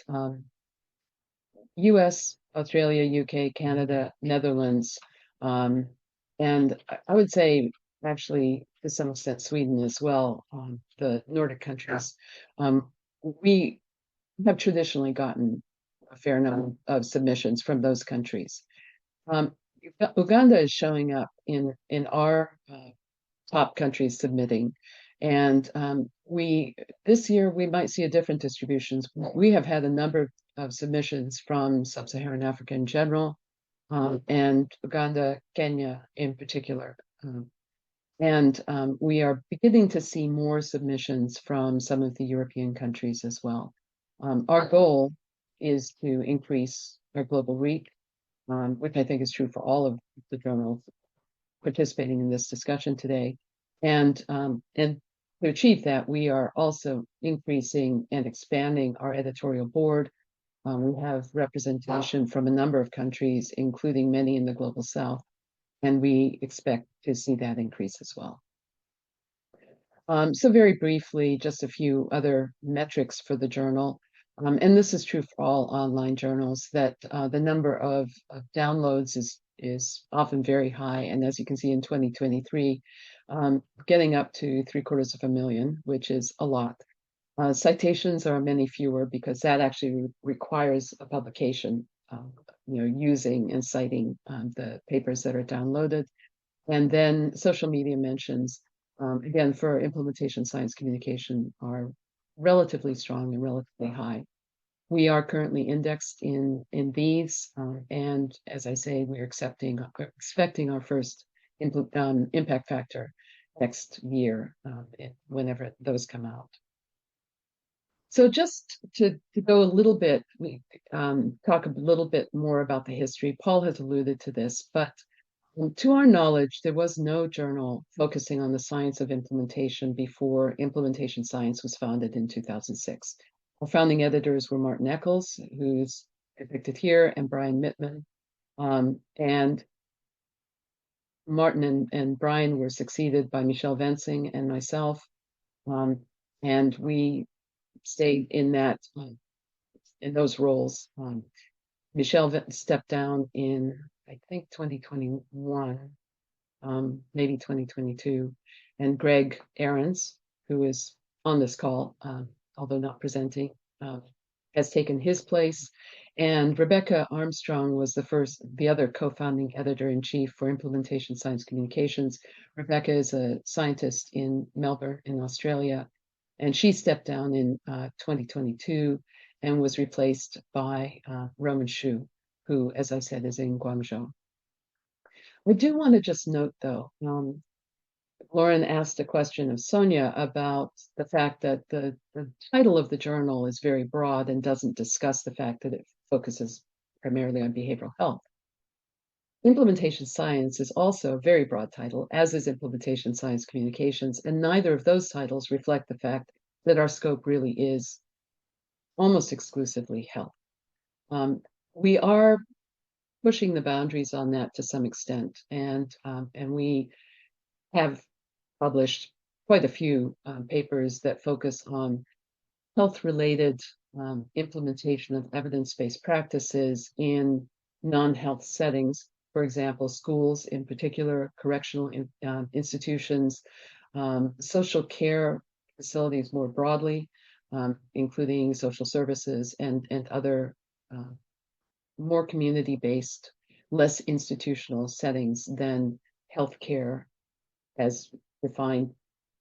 US, Australia, UK, Canada, Netherlands, and I would say actually to some extent Sweden as well, the Nordic countries, we have traditionally gotten a fair number of submissions from those countries. Uganda is showing up in our top countries submitting. And this year we might see a different distribution. We have had a number of submissions from Sub-Saharan Africa in general, and Uganda, Kenya in particular. And we are beginning to see more submissions from some of the European countries as well. Our goal is to increase our global reach, which I think is true for all of the journals participating in this discussion today. And to achieve that, we are also increasing and expanding our editorial board. We have representation from a number of countries, including many in the global south, and we expect to see that increase as well. So very briefly, just a few other metrics for the journal. And this is true for all online journals, that the number of downloads is often very high. And as you can see in 2023, getting up to 750,000, which is a lot. Citations are many fewer because that actually requires a publication, using and citing the papers that are downloaded. And then social media mentions, again, for implementation science communication, are relatively strong and relatively high. We are currently indexed in these, and as I say, we're expecting our first impact factor next year, whenever those come out. So just to go a little bit, we talk a little bit more about the history. Paul has alluded to this, but to our knowledge, there was no journal focusing on the science of implementation before Implementation Science was founded in 2006. Our founding editors were Martin Eccles, who's depicted here, and Brian Mittman. And Martin and Brian were succeeded by Michelle Vensing and myself. And we stayed in those roles. Michelle stepped down in, I think, 2021, maybe 2022, and Greg Ahrens, who is on this call, although not presenting, has taken his place. And Rebecca Armstrong was the other co-founding editor-in-chief for Implementation Science Communications. Rebecca is a scientist in Melbourne, in Australia, and she stepped down in 2022 and was replaced by Roman Shu, who, as I said, is in Guangzhou. I do want to just note, though, Lauren asked a question of Sonja about the fact that the title of the journal is very broad and doesn't discuss the fact that it focuses primarily on behavioral health. Implementation Science is also a very broad title, as is Implementation Science Communications, and neither of those titles reflect the fact that our scope really is almost exclusively health. We are pushing the boundaries on that to some extent, and we have published quite a few papers that focus on health-related implementation of evidence-based practices in non-health settings. For example, schools in particular, correctional institutions, social care facilities more broadly, including social services and other more community-based, less institutional settings than healthcare, as defined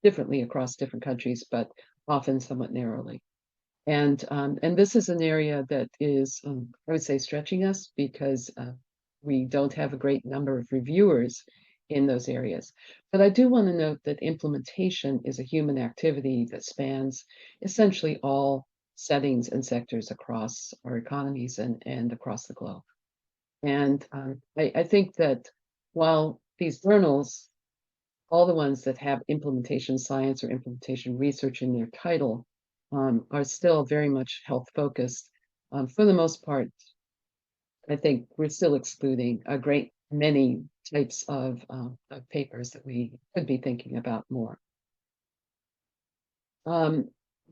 differently across different countries, but often somewhat narrowly. And this is an area that is, I would say, stretching us because we don't have a great number of reviewers in those areas. But I do want to note that implementation is a human activity that spans essentially all settings and sectors across our economies and across the globe. And I think that while these journals, all the ones that have implementation science or implementation research in their title, are still very much health focused. For the most part, I think we're still excluding a great many types of papers that we could be thinking about more.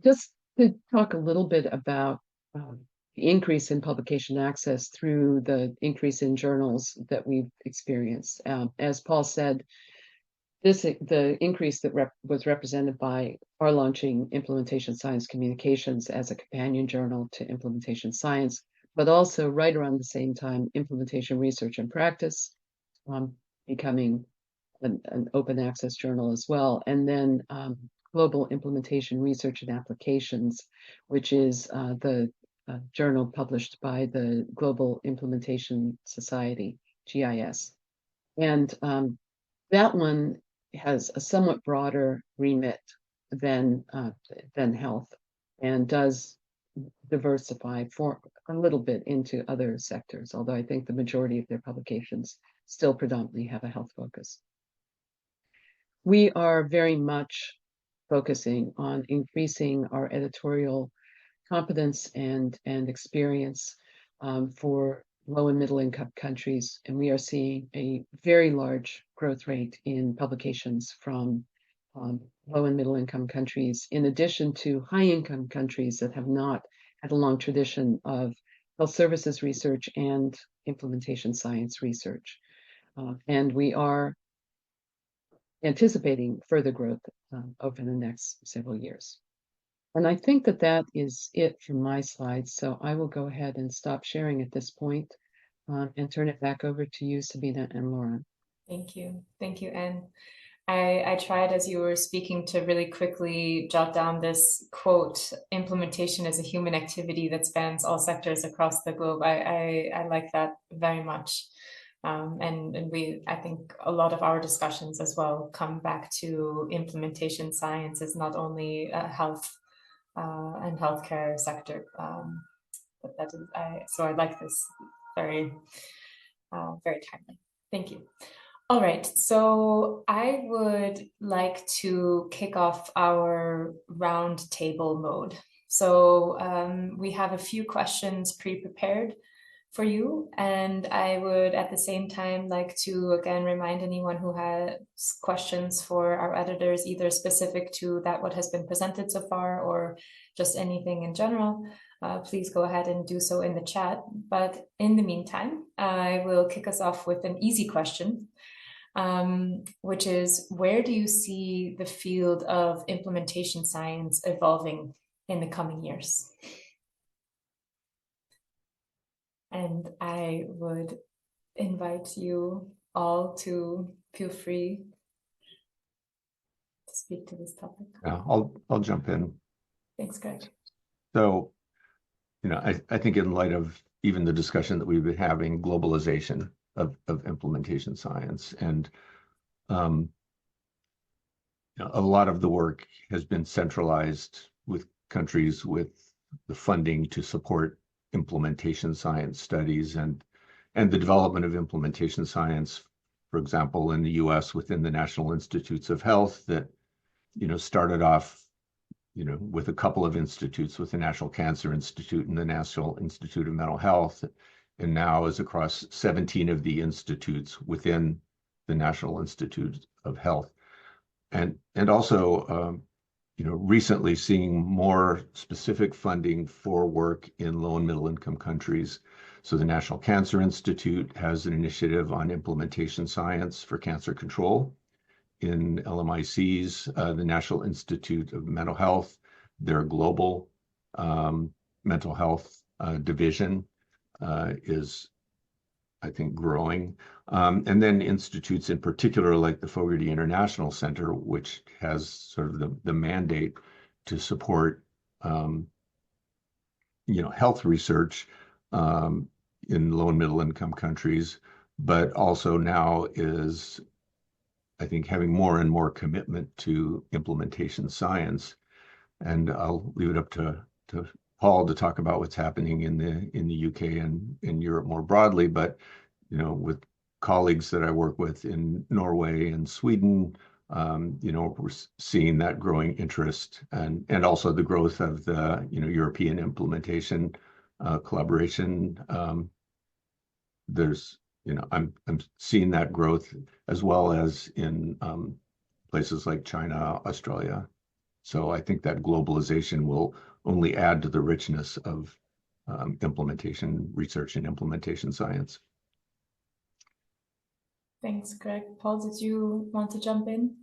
Just to talk a little bit about the increase in publication access through the increase in journals that we've experienced. As Paul said, the increase that was represented by our launching Implementation Science Communications as a companion journal to Implementation Science, but also right around the same time, Implementation Research and Practice, becoming an open access journal as well, and then Global Implementation Research and Applications, which is the journal published by the Global Implementation Society, GIS. And that one has a somewhat broader remit than health, and does diversify for a little bit into other sectors, although I think the majority of their publications still predominantly have a health focus. We are very much focusing on increasing our editorial competence and experience for low and middle income countries. And we are seeing a very large growth rate in publications from low and middle income countries, in addition to high income countries that have not had a long tradition of health services research and implementation science research. And we are anticipating further growth over the next several years. And I think that that is it from my slides. So I will go ahead and stop sharing at this point and turn it back over to you, Sabina and Lauren. Thank you. Thank you, Anne. I tried, as you were speaking, to really quickly jot down this quote: implementation is a human activity that spans all sectors across the globe. I like that very much. And I think a lot of our discussions as well come back to implementation science is not only health and healthcare sector, but that is, so I like this very, very timely. Thank you. All right, so I would like to kick off our round table mode. So we have a few questions pre-prepared for you, and I would at the same time like to again remind anyone who has questions for our editors, either specific to that what has been presented so far or just anything in general, please go ahead and do so in the chat. But in the meantime, I will kick us off with an easy question, which is, where do you see the field of implementation science evolving in the coming years? And I would invite you all to feel free to speak to this topic. Yeah, I'll jump in. Thanks, Greg. So, I think in light of even the discussion that we've been having, globalization of implementation science, and a lot of the work has been centralized with countries with the funding to support implementation science studies and the development of implementation science, for example, in the US within the National Institutes of Health that, started off, with a couple of institutes, with the National Cancer Institute and the National Institute of Mental Health, and now is across 17 of the institutes within the National Institute of Health. And also, recently seeing more specific funding for work in low and middle income countries. So the National Cancer Institute has an initiative on implementation science for cancer control. In LMIC's, the National Institute of Mental Health, their global mental health division is, I think, growing. And then institutes in particular, like the Fogarty International Center, which has sort of the mandate to support, health research in low and middle income countries, but also now is, I think, having more and more commitment to implementation science. And I'll leave it up to Paul to talk about what's happening in the UK and in Europe more broadly. But with colleagues that I work with in Norway and Sweden, we're seeing that growing interest and also the growth of the European implementation collaboration. There's I'm seeing that growth as well as in places like China, Australia. So I think that globalization will only add to the richness of implementation research and implementation science. Thanks, Greg. Paul, did you want to jump in?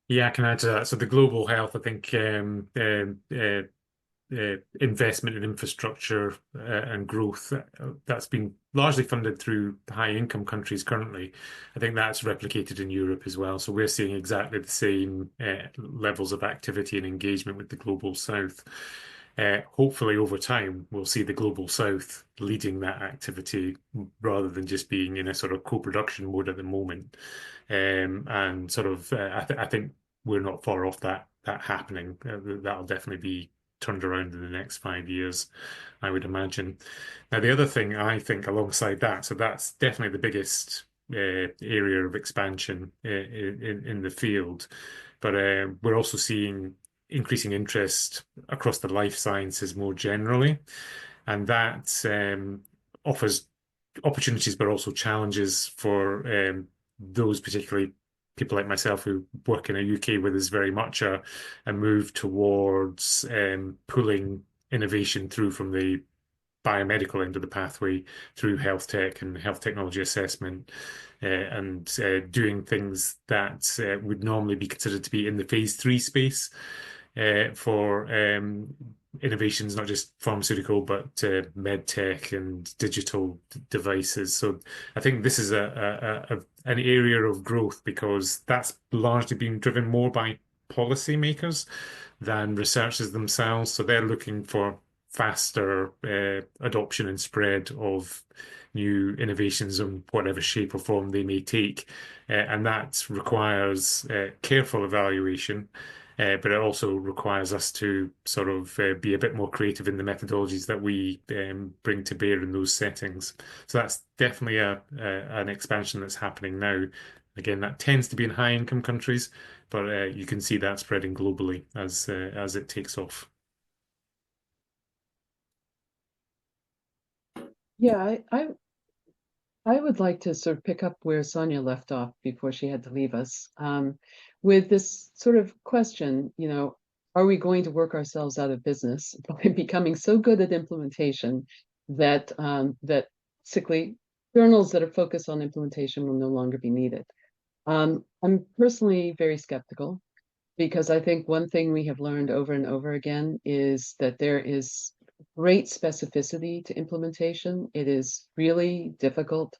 Yeah, I can add to that. So the global health, I think, investment in infrastructure and growth, that's been largely funded through high income countries currently. I think that's replicated in Europe as well. So we're seeing exactly the same levels of activity and engagement with the global south. Hopefully over time, we'll see the global south leading that activity rather than just being in a sort of co-production mode at the moment. And sort of, I think we're not far off that happening. That'll definitely be turned around in the next 5 years, I would imagine. Now, the other thing I think alongside that, so that's definitely the biggest area of expansion in the field, but we're also seeing increasing interest across the life sciences more generally, and that offers opportunities but also challenges for those particularly people like myself who work in a UK where there's very much a move towards pulling innovation through from the biomedical end of the pathway through health tech and health technology assessment, and doing things that would normally be considered to be in the phase 3 space for innovations, not just pharmaceutical, but med tech and digital devices. So I think this is an area of growth because that's largely been driven more by policymakers than researchers themselves. So they're looking for faster adoption and spread of new innovations in whatever shape or form they may take. And that requires careful evaluation. But it also requires us to sort of be a bit more creative in the methodologies that we bring to bear in those settings. So that's definitely an expansion that's happening now. Again, that tends to be in high-income countries, but you can see that spreading globally as it takes off. Yeah, I would like to sort of pick up where Sonja left off before she had to leave us, with this sort of question, are we going to work ourselves out of business by becoming so good at implementation that basically journals that are focused on implementation will no longer be needed? I'm personally very skeptical because I think one thing we have learned over and over again is that there is great specificity to implementation. It is really difficult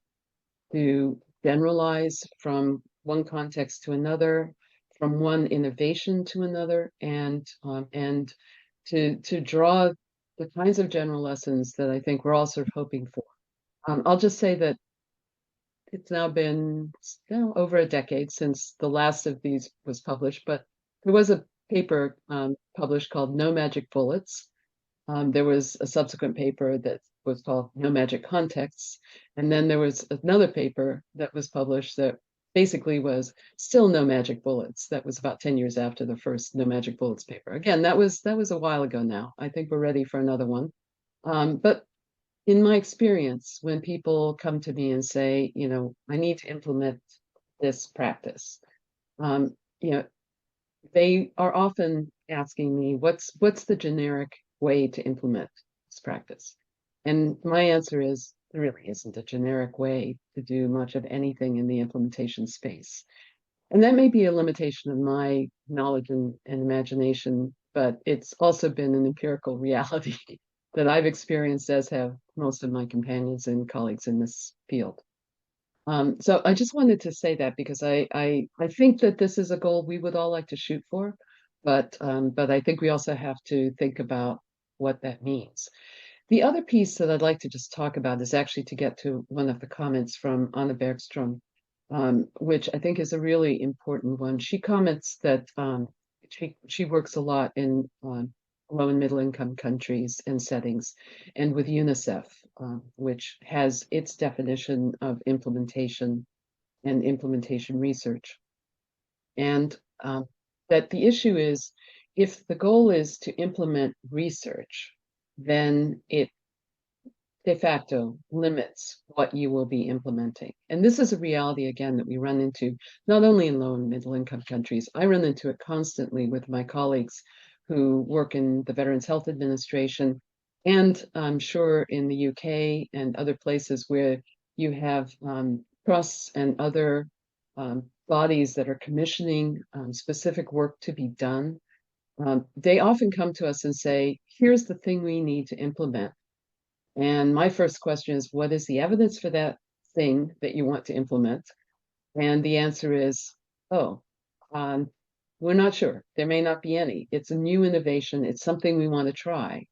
to generalize from one context to another, from one innovation to another, and to draw the kinds of general lessons that I think we're all sort of hoping for. I'll just say that it's now been over a decade since the last of these was published, but there was a paper published called No Magic Bullets. There was a subsequent paper that was called No Magic Contexts. And then there was another paper that was published that basically was still No Magic Bullets. That was about 10 years after the first No Magic Bullets paper. Again, that was a while ago now. I think we're ready for another one. But in my experience, when people come to me and say, I need to implement this practice, they are often asking me, what's the generic way to implement this practice? And my answer is, there really isn't a generic way to do much of anything in the implementation space. And that may be a limitation of my knowledge and imagination, but it's also been an empirical reality that I've experienced, as have most of my companions and colleagues in this field. So I just wanted to say that because I think that this is a goal we would all like to shoot for, but I think we also have to think about what that means. The other piece that I'd like to just talk about is actually to get to one of the comments from Anna Bergstrom, which I think is a really important one. She comments that she works a lot in low and middle income countries and settings, and with UNICEF, which has its definition of implementation and implementation research. And that the issue is, if the goal is to implement research, then it de facto limits what you will be implementing. And this is a reality, again, that we run into not only in low and middle income countries. I run into it constantly with my colleagues who work in the Veterans Health Administration, and I'm sure in the UK and other places where you have trusts and other bodies that are commissioning specific work to be done. They often come to us and say, here's the thing we need to implement. And my first question is, what is the evidence for that thing that you want to implement? And the answer is, we're not sure. There may not be any. It's a new innovation. It's something we want to try.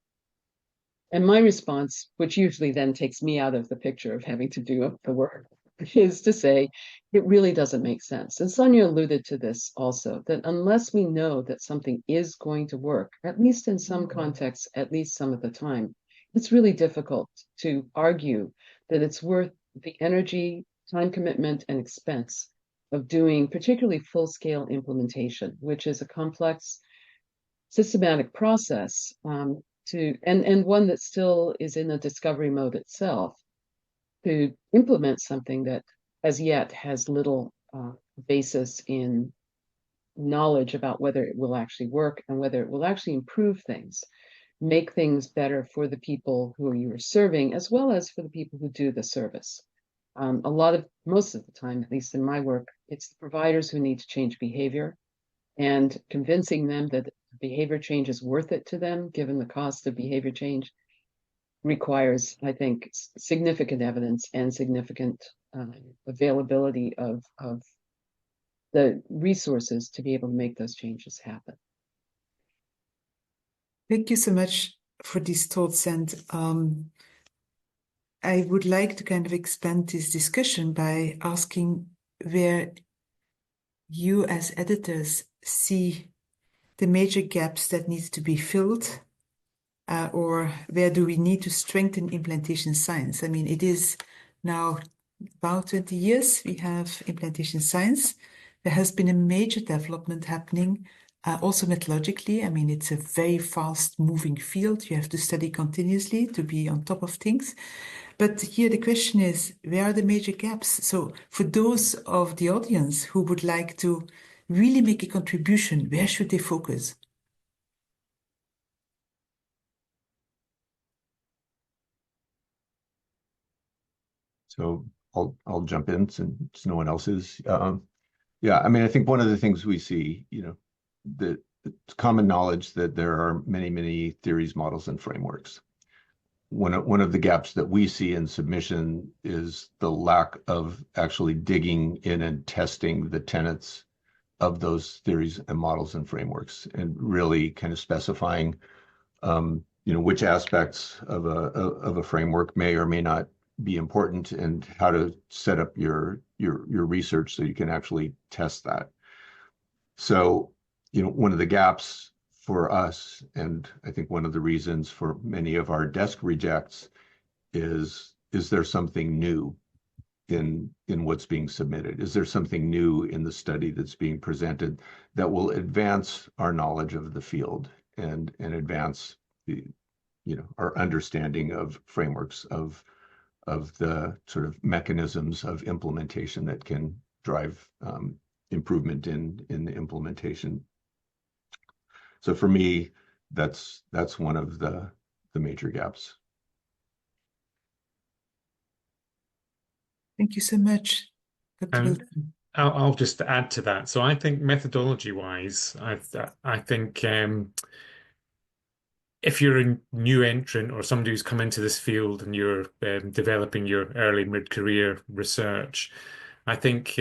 And my response, which usually then takes me out of the picture of having to do the work, is to say it really doesn't make sense. And Sonja alluded to this also, that unless we know that something is going to work, at least in some contexts, at least some of the time, it's really difficult to argue that it's worth the energy, time commitment, and expense of doing particularly full-scale implementation, which is a complex, systematic process and one that still is in a discovery mode itself, to implement something that as yet has little basis in knowledge about whether it will actually work and whether it will actually improve things, make things better for the people who you are serving, as well as for the people who do the service. Most of the time, at least in my work, it's the providers who need to change behavior, and convincing them that behavior change is worth it to them, given the cost of behavior change, requires, I think, significant evidence and significant availability of the resources to be able to make those changes happen. Thank you so much for these thoughts. And I would like to kind of expand this discussion by asking where you as editors see the major gaps that need to be filled, or where do we need to strengthen implantation science? I mean, it is now about 20 years we have implantation science. There has been a major development happening, also methodologically. I mean, it's a very fast moving field. You have to study continuously to be on top of things. But here the question is, where are the major gaps? So for those of the audience who would like to really make a contribution, where should they focus? So I'll jump in since no one else is. Yeah, I mean, I think one of the things we see, that it's common knowledge that there are many, many theories, models, and frameworks. One of the gaps that we see in submission is the lack of actually digging in and testing the tenets of those theories and models and frameworks, and really kind of specifying, which aspects of a framework may or may not be important, and how to set up your research so you can actually test that. So, one of the gaps for us, and I think one of the reasons for many of our desk rejects, is there something new in what's being submitted? Is there something new in the study that's being presented that will advance our knowledge of the field and advance our understanding of frameworks of the sort of mechanisms of implementation that can drive improvement in the implementation? So for me, that's one of the major gaps. Thank you so much, Dr. Wilson. I'll just add to that. So I think methodology-wise, I think if you're a new entrant or somebody who's come into this field and you're developing your early mid-career research, I think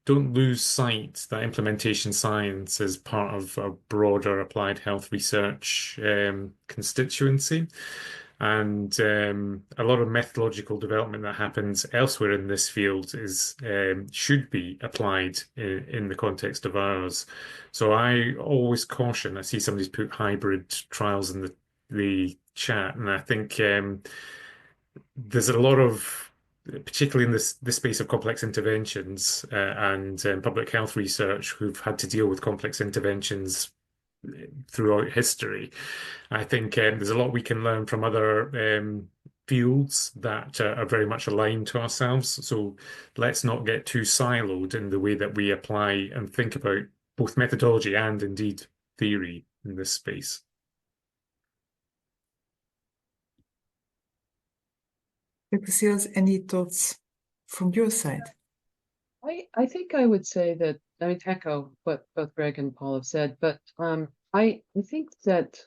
don't lose sight that implementation science is part of a broader applied health research constituency. And a lot of methodological development that happens elsewhere in this field should be applied in the context of ours. So I always caution. I see somebody's put hybrid trials in the chat, and I think there's a lot of, particularly in this space of complex interventions and public health research, who've had to deal with complex interventions throughout history. I think there's a lot we can learn from other fields that are very much aligned to ourselves. So let's not get too siloed in the way that we apply and think about both methodology and indeed theory in this space. Dr. Seals, any thoughts from your side? I think I would say that, I mean, echo what both Greg and Paul have said, but I think that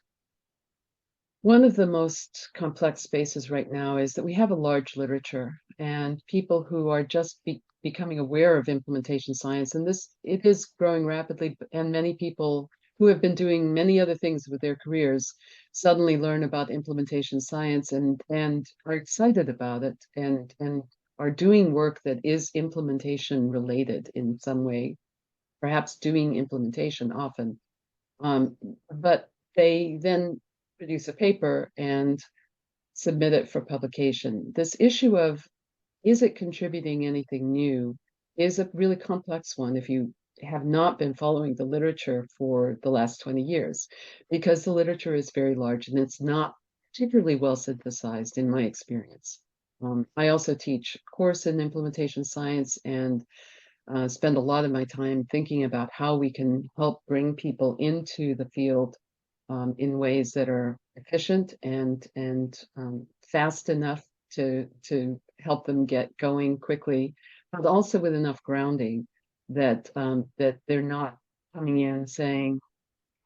one of the most complex spaces right now is that we have a large literature and people who are just becoming aware of implementation science, and it is growing rapidly, and many people who have been doing many other things with their careers suddenly learn about implementation science and are excited about it and are doing work that is implementation related in some way, perhaps doing implementation often. But they then produce a paper and submit it for publication. This issue of, is it contributing anything new, is a really complex one if you have not been following the literature for the last 20 years, because the literature is very large and it's not particularly well synthesized in my experience. I also teach a course in implementation science and spend a lot of my time thinking about how we can help bring people into the field in ways that are efficient and fast enough to help them get going quickly, but also with enough grounding that that they're not coming in saying,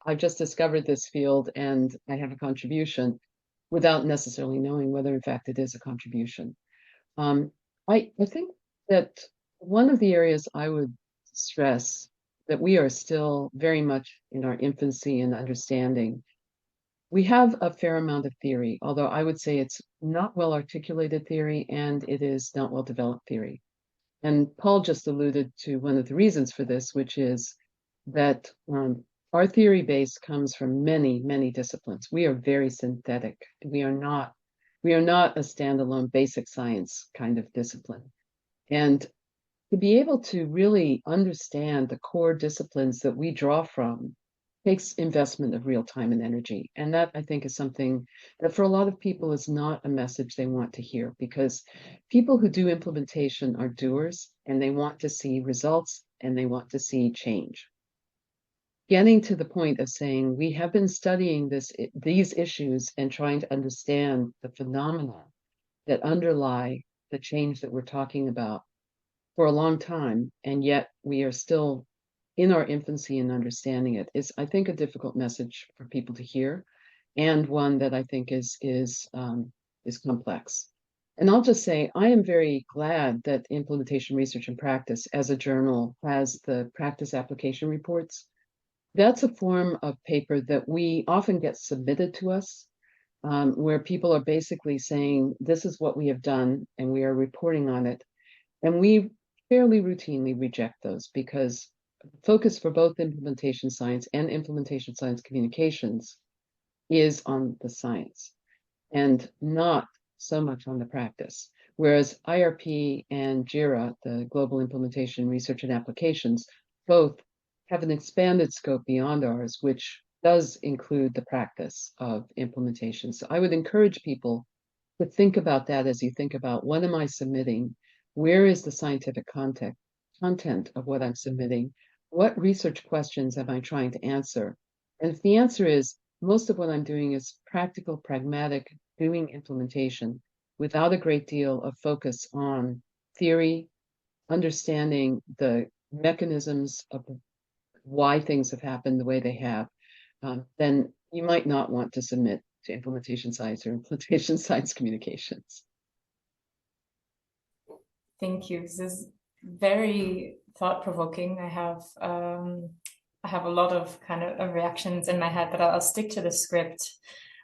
"I've just discovered this field and I have a contribution," without necessarily knowing whether in fact it is a contribution. Um, I think that one of the areas I would stress that we are still very much in our infancy in understanding. We have a fair amount of theory, although I would say it's not well articulated theory and it is not well developed theory. And Paul just alluded to one of the reasons for this, which is that our theory base comes from many, many disciplines. We are very synthetic. We are not a standalone basic science kind of discipline. And to be able to really understand the core disciplines that we draw from takes investment of real time and energy. And that, I think, is something that for a lot of people is not a message they want to hear, because people who do implementation are doers and they want to see results and they want to see change. Getting to the point of saying, we have been studying these issues and trying to understand the phenomena that underlie the change that we're talking about for a long time, and yet we are still in our infancy in understanding it, is, I think, a difficult message for people to hear, and one that I think is complex. And I'll just say, I am very glad that Implementation Research and Practice as a journal has the practice application reports. That's a form of paper that we often get submitted to us, where people are basically saying, this is what we have done, and we are reporting on it. And we fairly routinely reject those, because focus for both implementation science and implementation science communications is on the science and not so much on the practice. Whereas IRP and JIRA, the Global Implementation Research and Applications, both have an expanded scope beyond ours, which does include the practice of implementation. So I would encourage people to think about that as you think about, what am I submitting? Where is the scientific content of what I'm submitting? What research questions am I trying to answer? And if the answer is, most of what I'm doing is practical, pragmatic, doing implementation without a great deal of focus on theory, understanding the mechanisms of why things have happened the way they have, then you might not want to submit to implementation science or implementation science communications. Thank you. This is very thought-provoking. I have a lot of kind of reactions in my head, but I'll stick to the script,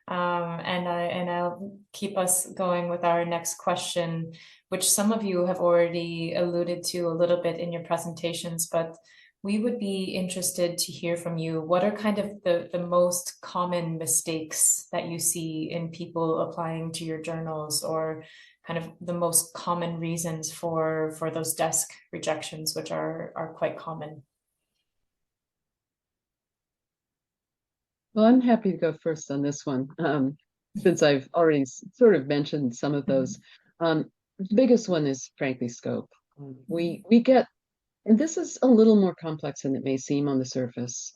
and I'll keep us going with our next question, which some of you have already alluded to a little bit in your presentations, but we would be interested to hear from you. What are kind of the most common mistakes that you see in people applying to your journals, or kind of the most common reasons for those desk rejections, which are quite common? Well, I'm happy to go first on this one, since I've already sort of mentioned some of those. The biggest one is, frankly, scope. We get, and this is a little more complex than it may seem on the surface,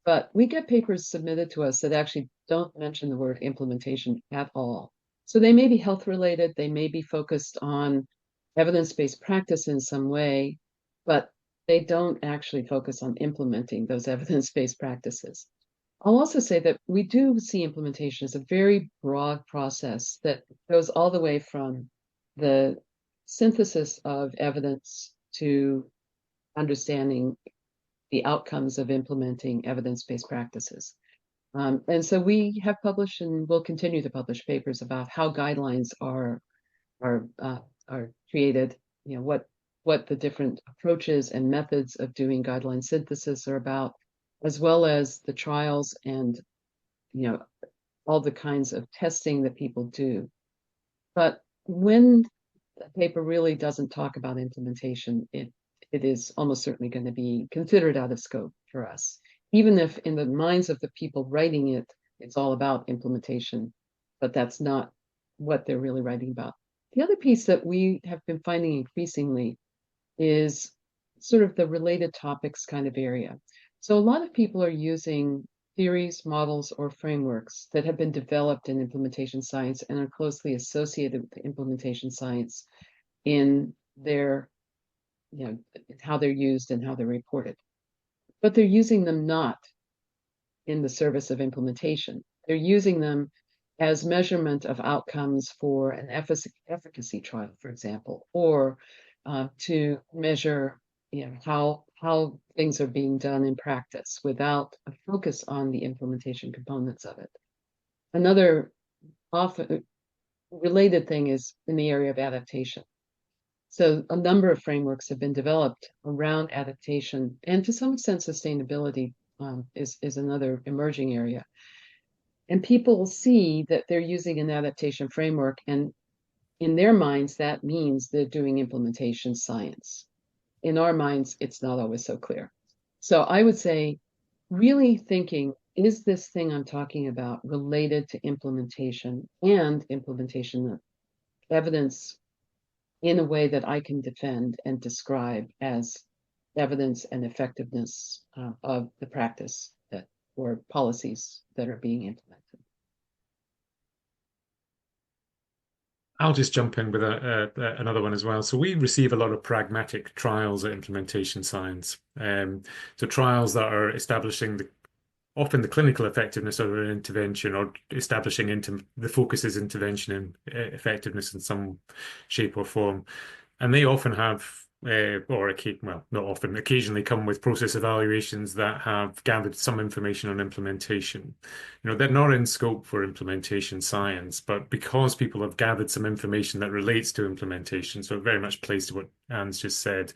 but we get papers submitted to us that actually don't mention the word implementation at all. So they may be health related, they may be focused on evidence-based practice in some way, but they don't actually focus on implementing those evidence-based practices. I'll also say that we do see implementation as a very broad process that goes all the way from the synthesis of evidence to understanding the outcomes of implementing evidence-based practices. And so we have published and will continue to publish papers about how guidelines are created what the different approaches and methods of doing guideline synthesis are about, as well as the trials and all the kinds of testing that people do. But when the paper really doesn't talk about implementation, it is almost certainly going to be considered out of scope for us, even if in the minds of the people writing it, it's all about implementation, but that's not what they're really writing about. The other piece that we have been finding increasingly is sort of the related topics kind of area. So a lot of people are using theories, models, or frameworks that have been developed in implementation science and are closely associated with implementation science in their, how they're used and how they're reported. But they're using them not in the service of implementation. They're using them as measurement of outcomes for an efficacy trial, for example, or to measure how things are being done in practice without a focus on the implementation components of it. Another often related thing is in the area of adaptation. So a number of frameworks have been developed around adaptation, and to some extent sustainability is another emerging area. And people see that they're using an adaptation framework, and in their minds, that means they're doing implementation science. In our minds, it's not always so clear. So I would say, really thinking, is this thing I'm talking about related to implementation and implementation evidence in a way that I can defend and describe as evidence and effectiveness of the practice or policies that are being implemented? I'll just jump in with another one as well. So we receive a lot of pragmatic trials at implementation science. So trials that are establishing often the clinical effectiveness of an intervention, or establishing the focus is intervention and effectiveness in some shape or form. And they often have, not often, occasionally come with process evaluations that have gathered some information on implementation. They're not in scope for implementation science, but because people have gathered some information that relates to implementation, so it very much plays to what Anne's just said,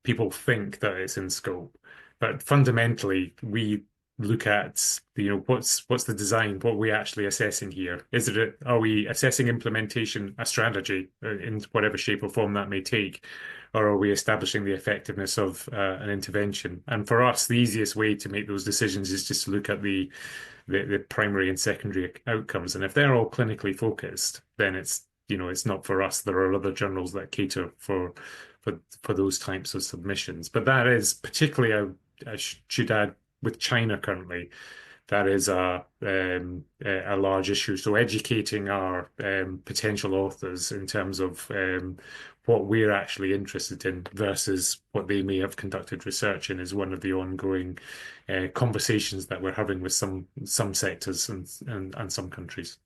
people think that it's in scope. But fundamentally, we look at what's the design, what are we actually assessing here? Are we assessing implementation, a strategy in whatever shape or form that may take, or are we establishing the effectiveness of an intervention? And for us, the easiest way to make those decisions is just to look at the primary and secondary outcomes. And if they're all clinically focused, then it's not for us. There are other journals that cater for those types of submissions. But that is particularly, I should add, with China currently, that is a large issue. So educating our potential authors in terms of what we're actually interested in versus what they may have conducted research in is one of the ongoing conversations that we're having with some sectors and some countries.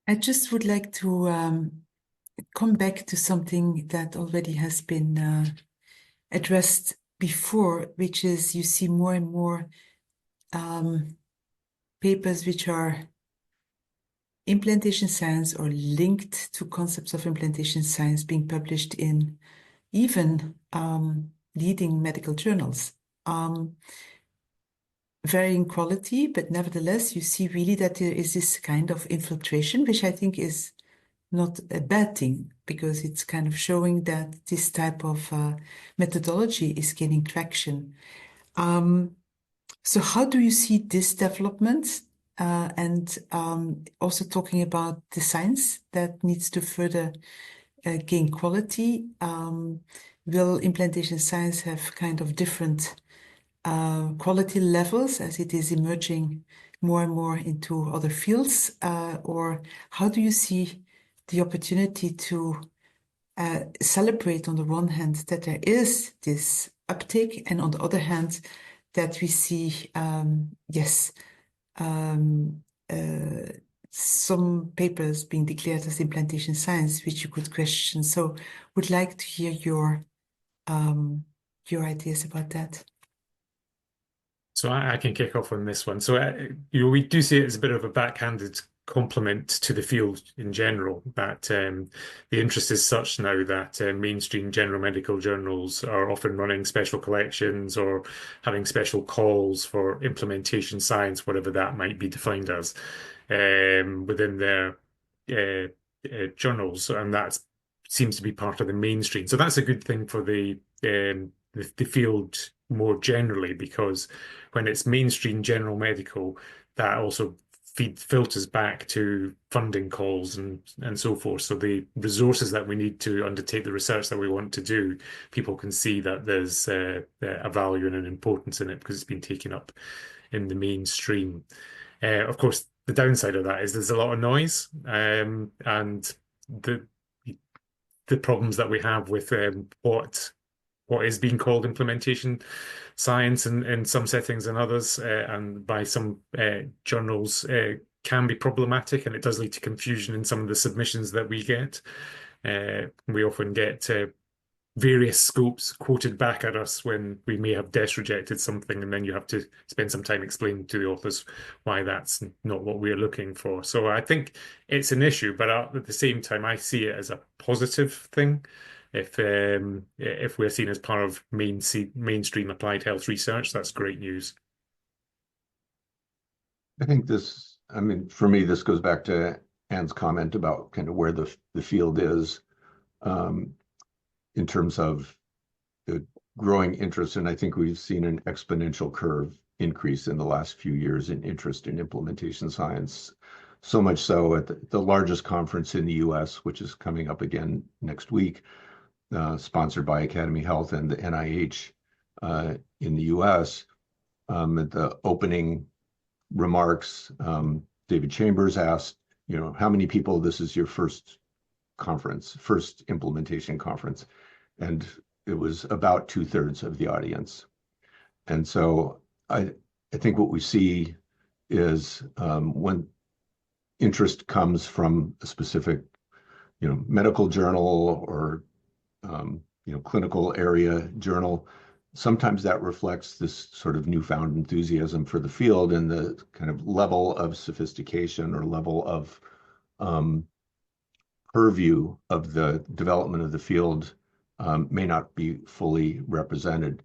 I just would like to come back to something that already has been addressed before, which is you see more and more papers which are implementation science or linked to concepts of implementation science being published in even leading medical journals. Varying quality, but nevertheless, you see really that there is this kind of infiltration, which I think is not a bad thing, because it's kind of showing that this type of methodology is gaining traction. So how do you see this development? And also talking about the science that needs to further gain quality. Will implementation science have kind of different quality levels as it is emerging more and more into other fields? Or how do you see the opportunity to celebrate, on the one hand, that there is this uptake, and on the other hand, that we see, some papers being declared as implementation science, which you could question. So would like to hear your your ideas about that. So I can kick off on this one. So, we do see it as a bit of a backhanded compliment to the field in general, that the interest is such now that mainstream general medical journals are often running special collections or having special calls for implementation science, whatever that might be defined as, within their journals, and that seems to be part of the mainstream. So that's a good thing for the field more generally, because when it's mainstream general medical, that also filters back to funding calls and so forth. So the resources that we need to undertake the research that we want to do, people can see that there's a value and an importance in it because it's been taken up in the mainstream. Of course, the downside of that is there's a lot of noise, and the problems that we have with what is being called implementation science in some settings and others, and by some journals, can be problematic, and it does lead to confusion in some of the submissions that we get. We often get various scopes quoted back at us when we may have desk rejected something, and then you have to spend some time explaining to the authors why that's not what we're looking for. So I think it's an issue, but at the same time, I see it as a positive thing. If we're seen as part of mainstream applied health research, that's great news. I think this, I mean, for me, this goes back to Anne's comment about kind of where the field is in terms of the growing interest. And I think we've seen an exponential curve increase in the last few years in interest in implementation science. So much so at the largest conference in the US, which is coming up again next week, sponsored by Academy Health and the NIH in the US. At the opening remarks, David Chambers asked, how many people, this is your first conference, first implementation conference? And it was about 2/3 of the audience. And so I think what we see is when interest comes from a specific, medical journal or clinical area journal, sometimes that reflects this sort of newfound enthusiasm for the field, and the kind of level of sophistication or level of purview of the development of the field may not be fully represented.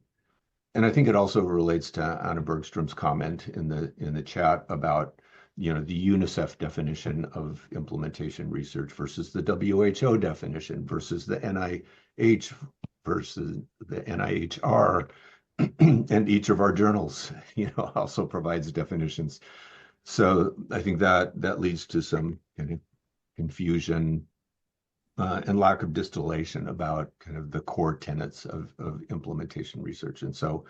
And I think it also relates to Anna Bergstrom's comment in the chat about the UNICEF definition of implementation research versus the WHO definition versus the NIH versus the NIHR, and each of our journals, also provides definitions. So I think that leads to some kind of confusion and lack of distillation about kind of the core tenets of implementation research. And so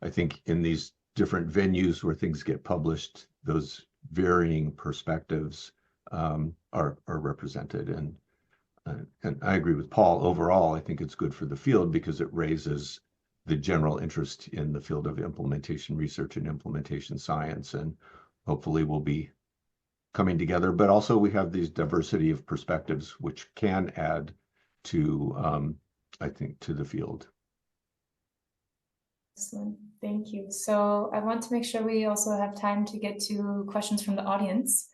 I think in these different venues where things get published, those varying perspectives are represented. And I agree with Paul. Overall, I think it's good for the field because it raises the general interest in the field of implementation research and implementation science, and hopefully we'll be coming together. But also we have these diversity of perspectives, which can add to, I think, to the field. Excellent, thank you. So I want to make sure we also have time to get to questions from the audience.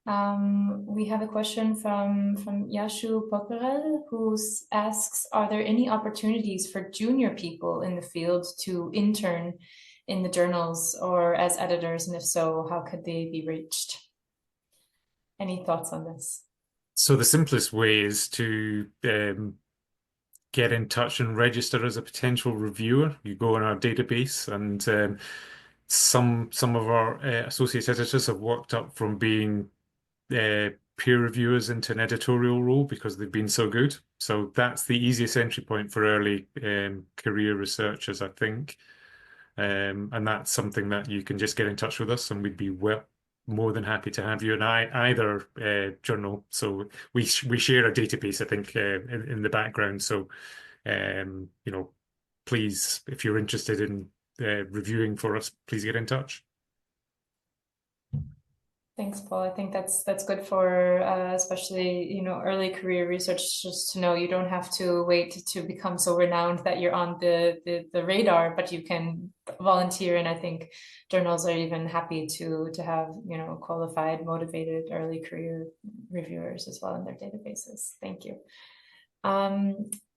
We have a question from Yashu Pokerel, who asks, are there any opportunities for junior people in the field to intern in the journals or as editors? And if so, how could they be reached? Any thoughts on this? So the simplest way is to get in touch and register as a potential reviewer. You go in our database, and some of our associate editors have worked up from being peer reviewers into an editorial role because they've been so good. So that's the easiest entry point for early career researchers, I think. And that's something that you can just get in touch with us, and we'd be more than happy to have you in either journal. So we share a database, I think, in the background. So please, if you're interested in reviewing for us, please get in touch. Thanks, Paul. I think that's good for especially early career research, just to know you don't have to wait to become so renowned that you're on the radar, but you can volunteer. And I think journals are even happy to have qualified, motivated early career reviewers as well in their databases. Thank you.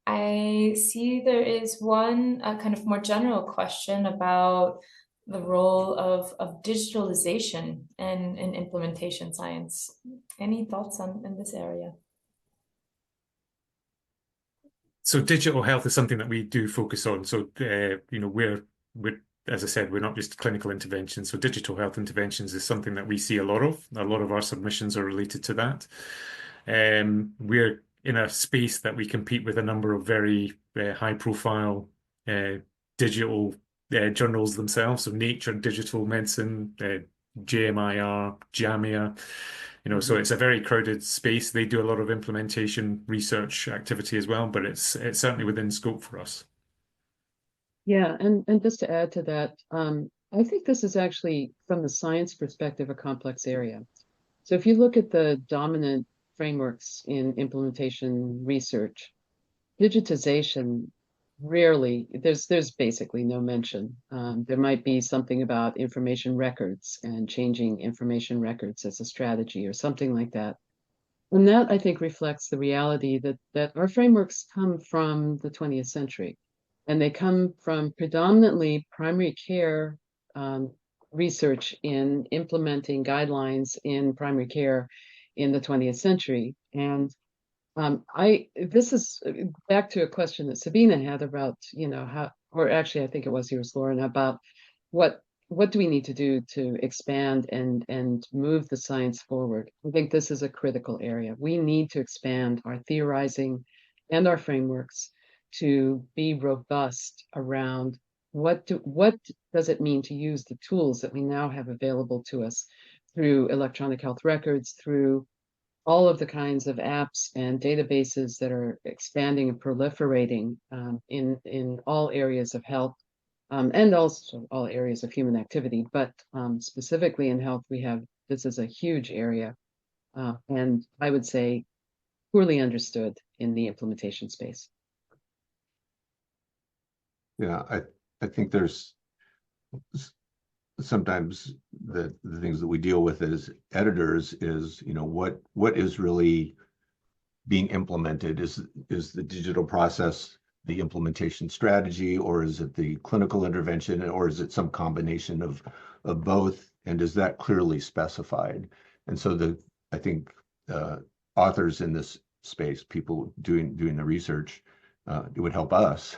I see there is one kind of more general question about the role of digitalization in implementation science. Any thoughts in this area? So digital health is something that we do focus on. So we're as I said, we're not just clinical interventions. So digital health interventions is something that we see a lot of. A lot of our submissions are related to that. We're in a space that we compete with a number of very high-profile digital journals themselves. So Nature Digital Medicine, JMIR, JAMIA. So it's a very crowded space. They do a lot of implementation research activity as well, but it's certainly within scope for us. Yeah, and just to add to that, I think this is actually, from the science perspective, a complex area. So if you look at the dominant frameworks in implementation research, digitization rarely, there's basically no mention. There might be something about information records and changing information records as a strategy or something like that. And that, I think, reflects the reality that our frameworks come from the 20th century. And they come from predominantly primary care research in implementing guidelines in primary care in the 20th century. And this is back to a question that Sabina had about, how, or actually, I think it was yours, Lauren, about what do we need to do to expand and move the science forward? I think this is a critical area. We need to expand our theorizing and our frameworks to be robust around what does it mean to use the tools that we now have available to us through electronic health records, through all of the kinds of apps and databases that are expanding and proliferating in all areas of health, and also all areas of human activity. But specifically in health, this is a huge area, and I would say poorly understood in the implementation space. Yeah, I think there's sometimes the things that we deal with as editors is, what is really being implemented? Is the digital process the implementation strategy, or is it the clinical intervention, or is it some combination of both? And is that clearly specified? And so I think authors in this space, people doing the research, it would help us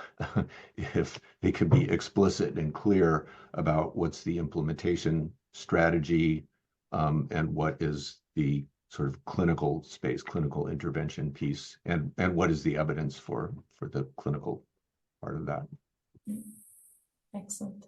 if they could be explicit and clear about what's the implementation strategy, and what is the sort of clinical space, clinical intervention piece, and what is the evidence for the clinical part of that. Excellent.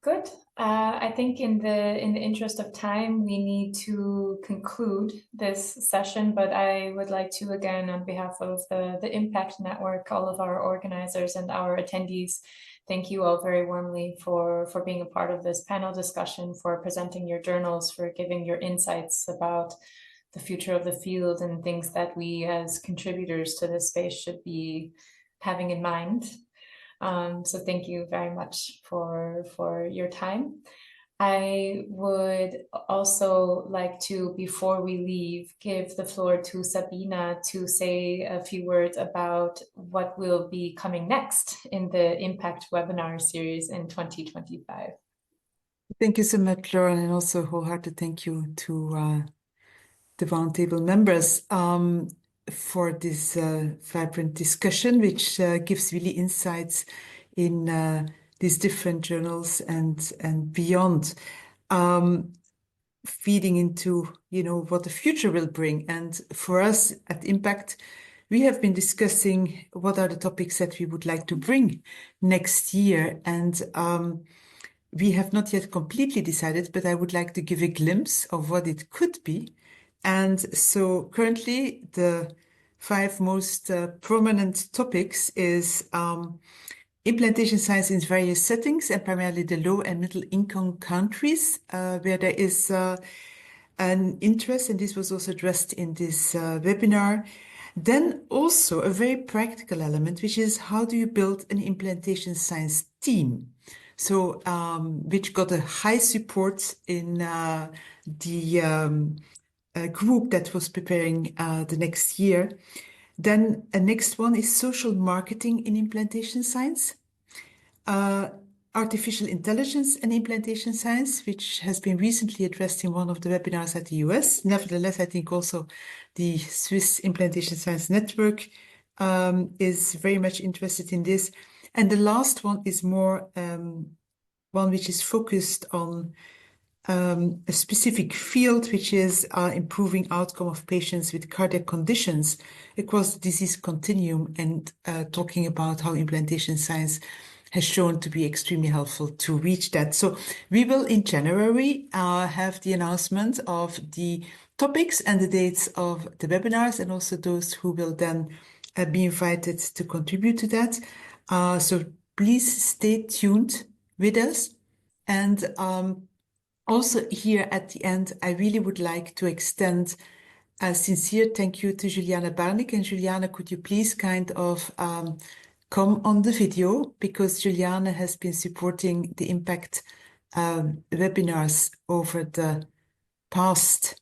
Good. I think in the interest of time, we need to conclude this session, but I would like to, again, on behalf of the Impact Network, all of our organizers and our attendees, thank you all very warmly for being a part of this panel discussion, for presenting your journals, for giving your insights about the future of the field and things that we as contributors to this space should be having in mind. So thank you very much for your time. I would also like to, before we leave, give the floor to Sabina to say a few words about what will be coming next in the Impact webinar series in 2025. Thank you so much, Lauren, and also wholehearted thank you to the roundtable members for this vibrant discussion, which gives really insights in these different journals and beyond, feeding into what the future will bring. And for us at Impact, we have been discussing what are the topics that we would like to bring next year, and we have not yet completely decided, but I would like to give a glimpse of what it could be. And so currently the 5 most prominent topics is implementation science in various settings, and primarily the low and middle income countries, where there is an interest, and this was also addressed in this webinar. Then also a very practical element, which is how do you build an implantation science team? So, which got a high support in the group that was preparing the next year. Then a next one is social marketing in implantation science. Artificial intelligence and implantation science, which has been recently addressed in one of the webinars at the US. Nevertheless, I think also the Swiss Implantation Science Network is very much interested in this. And the last one is more one which is focused on a specific field, which is improving outcome of patients with cardiac conditions across the disease continuum, and talking about how implantation science has shown to be extremely helpful to reach that. So we will in January have the announcement of the topics and the dates of the webinars, and also those who will then be invited to contribute to that. So please stay tuned with us. And also here at the end, I really would like to extend a sincere thank you to Juliana Barnik. And Juliana, could you please kind of come on the video, because Juliana has been supporting the impact webinars over the past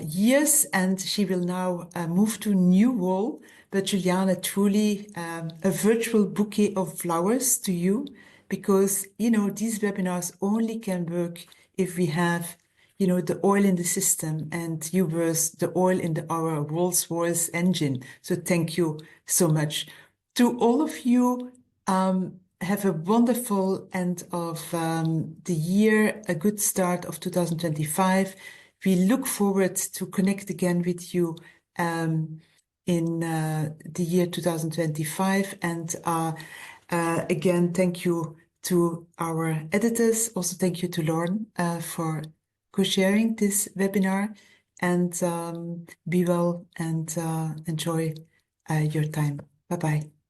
years, and she will now move to a new role. But Juliana, truly a virtual bouquet of flowers to you, because, you know, these webinars only can work if we have, you know, the oil in the system, and you were the oil in our Rolls-Royce engine. So thank you so much. To all of you, have a wonderful end of the year, a good start of 2025. We look forward to connect again with you in the year 2025. And again, thank you to our editors. Also, thank you to Lauren for co-sharing this webinar. And be well and enjoy your time. Bye-bye.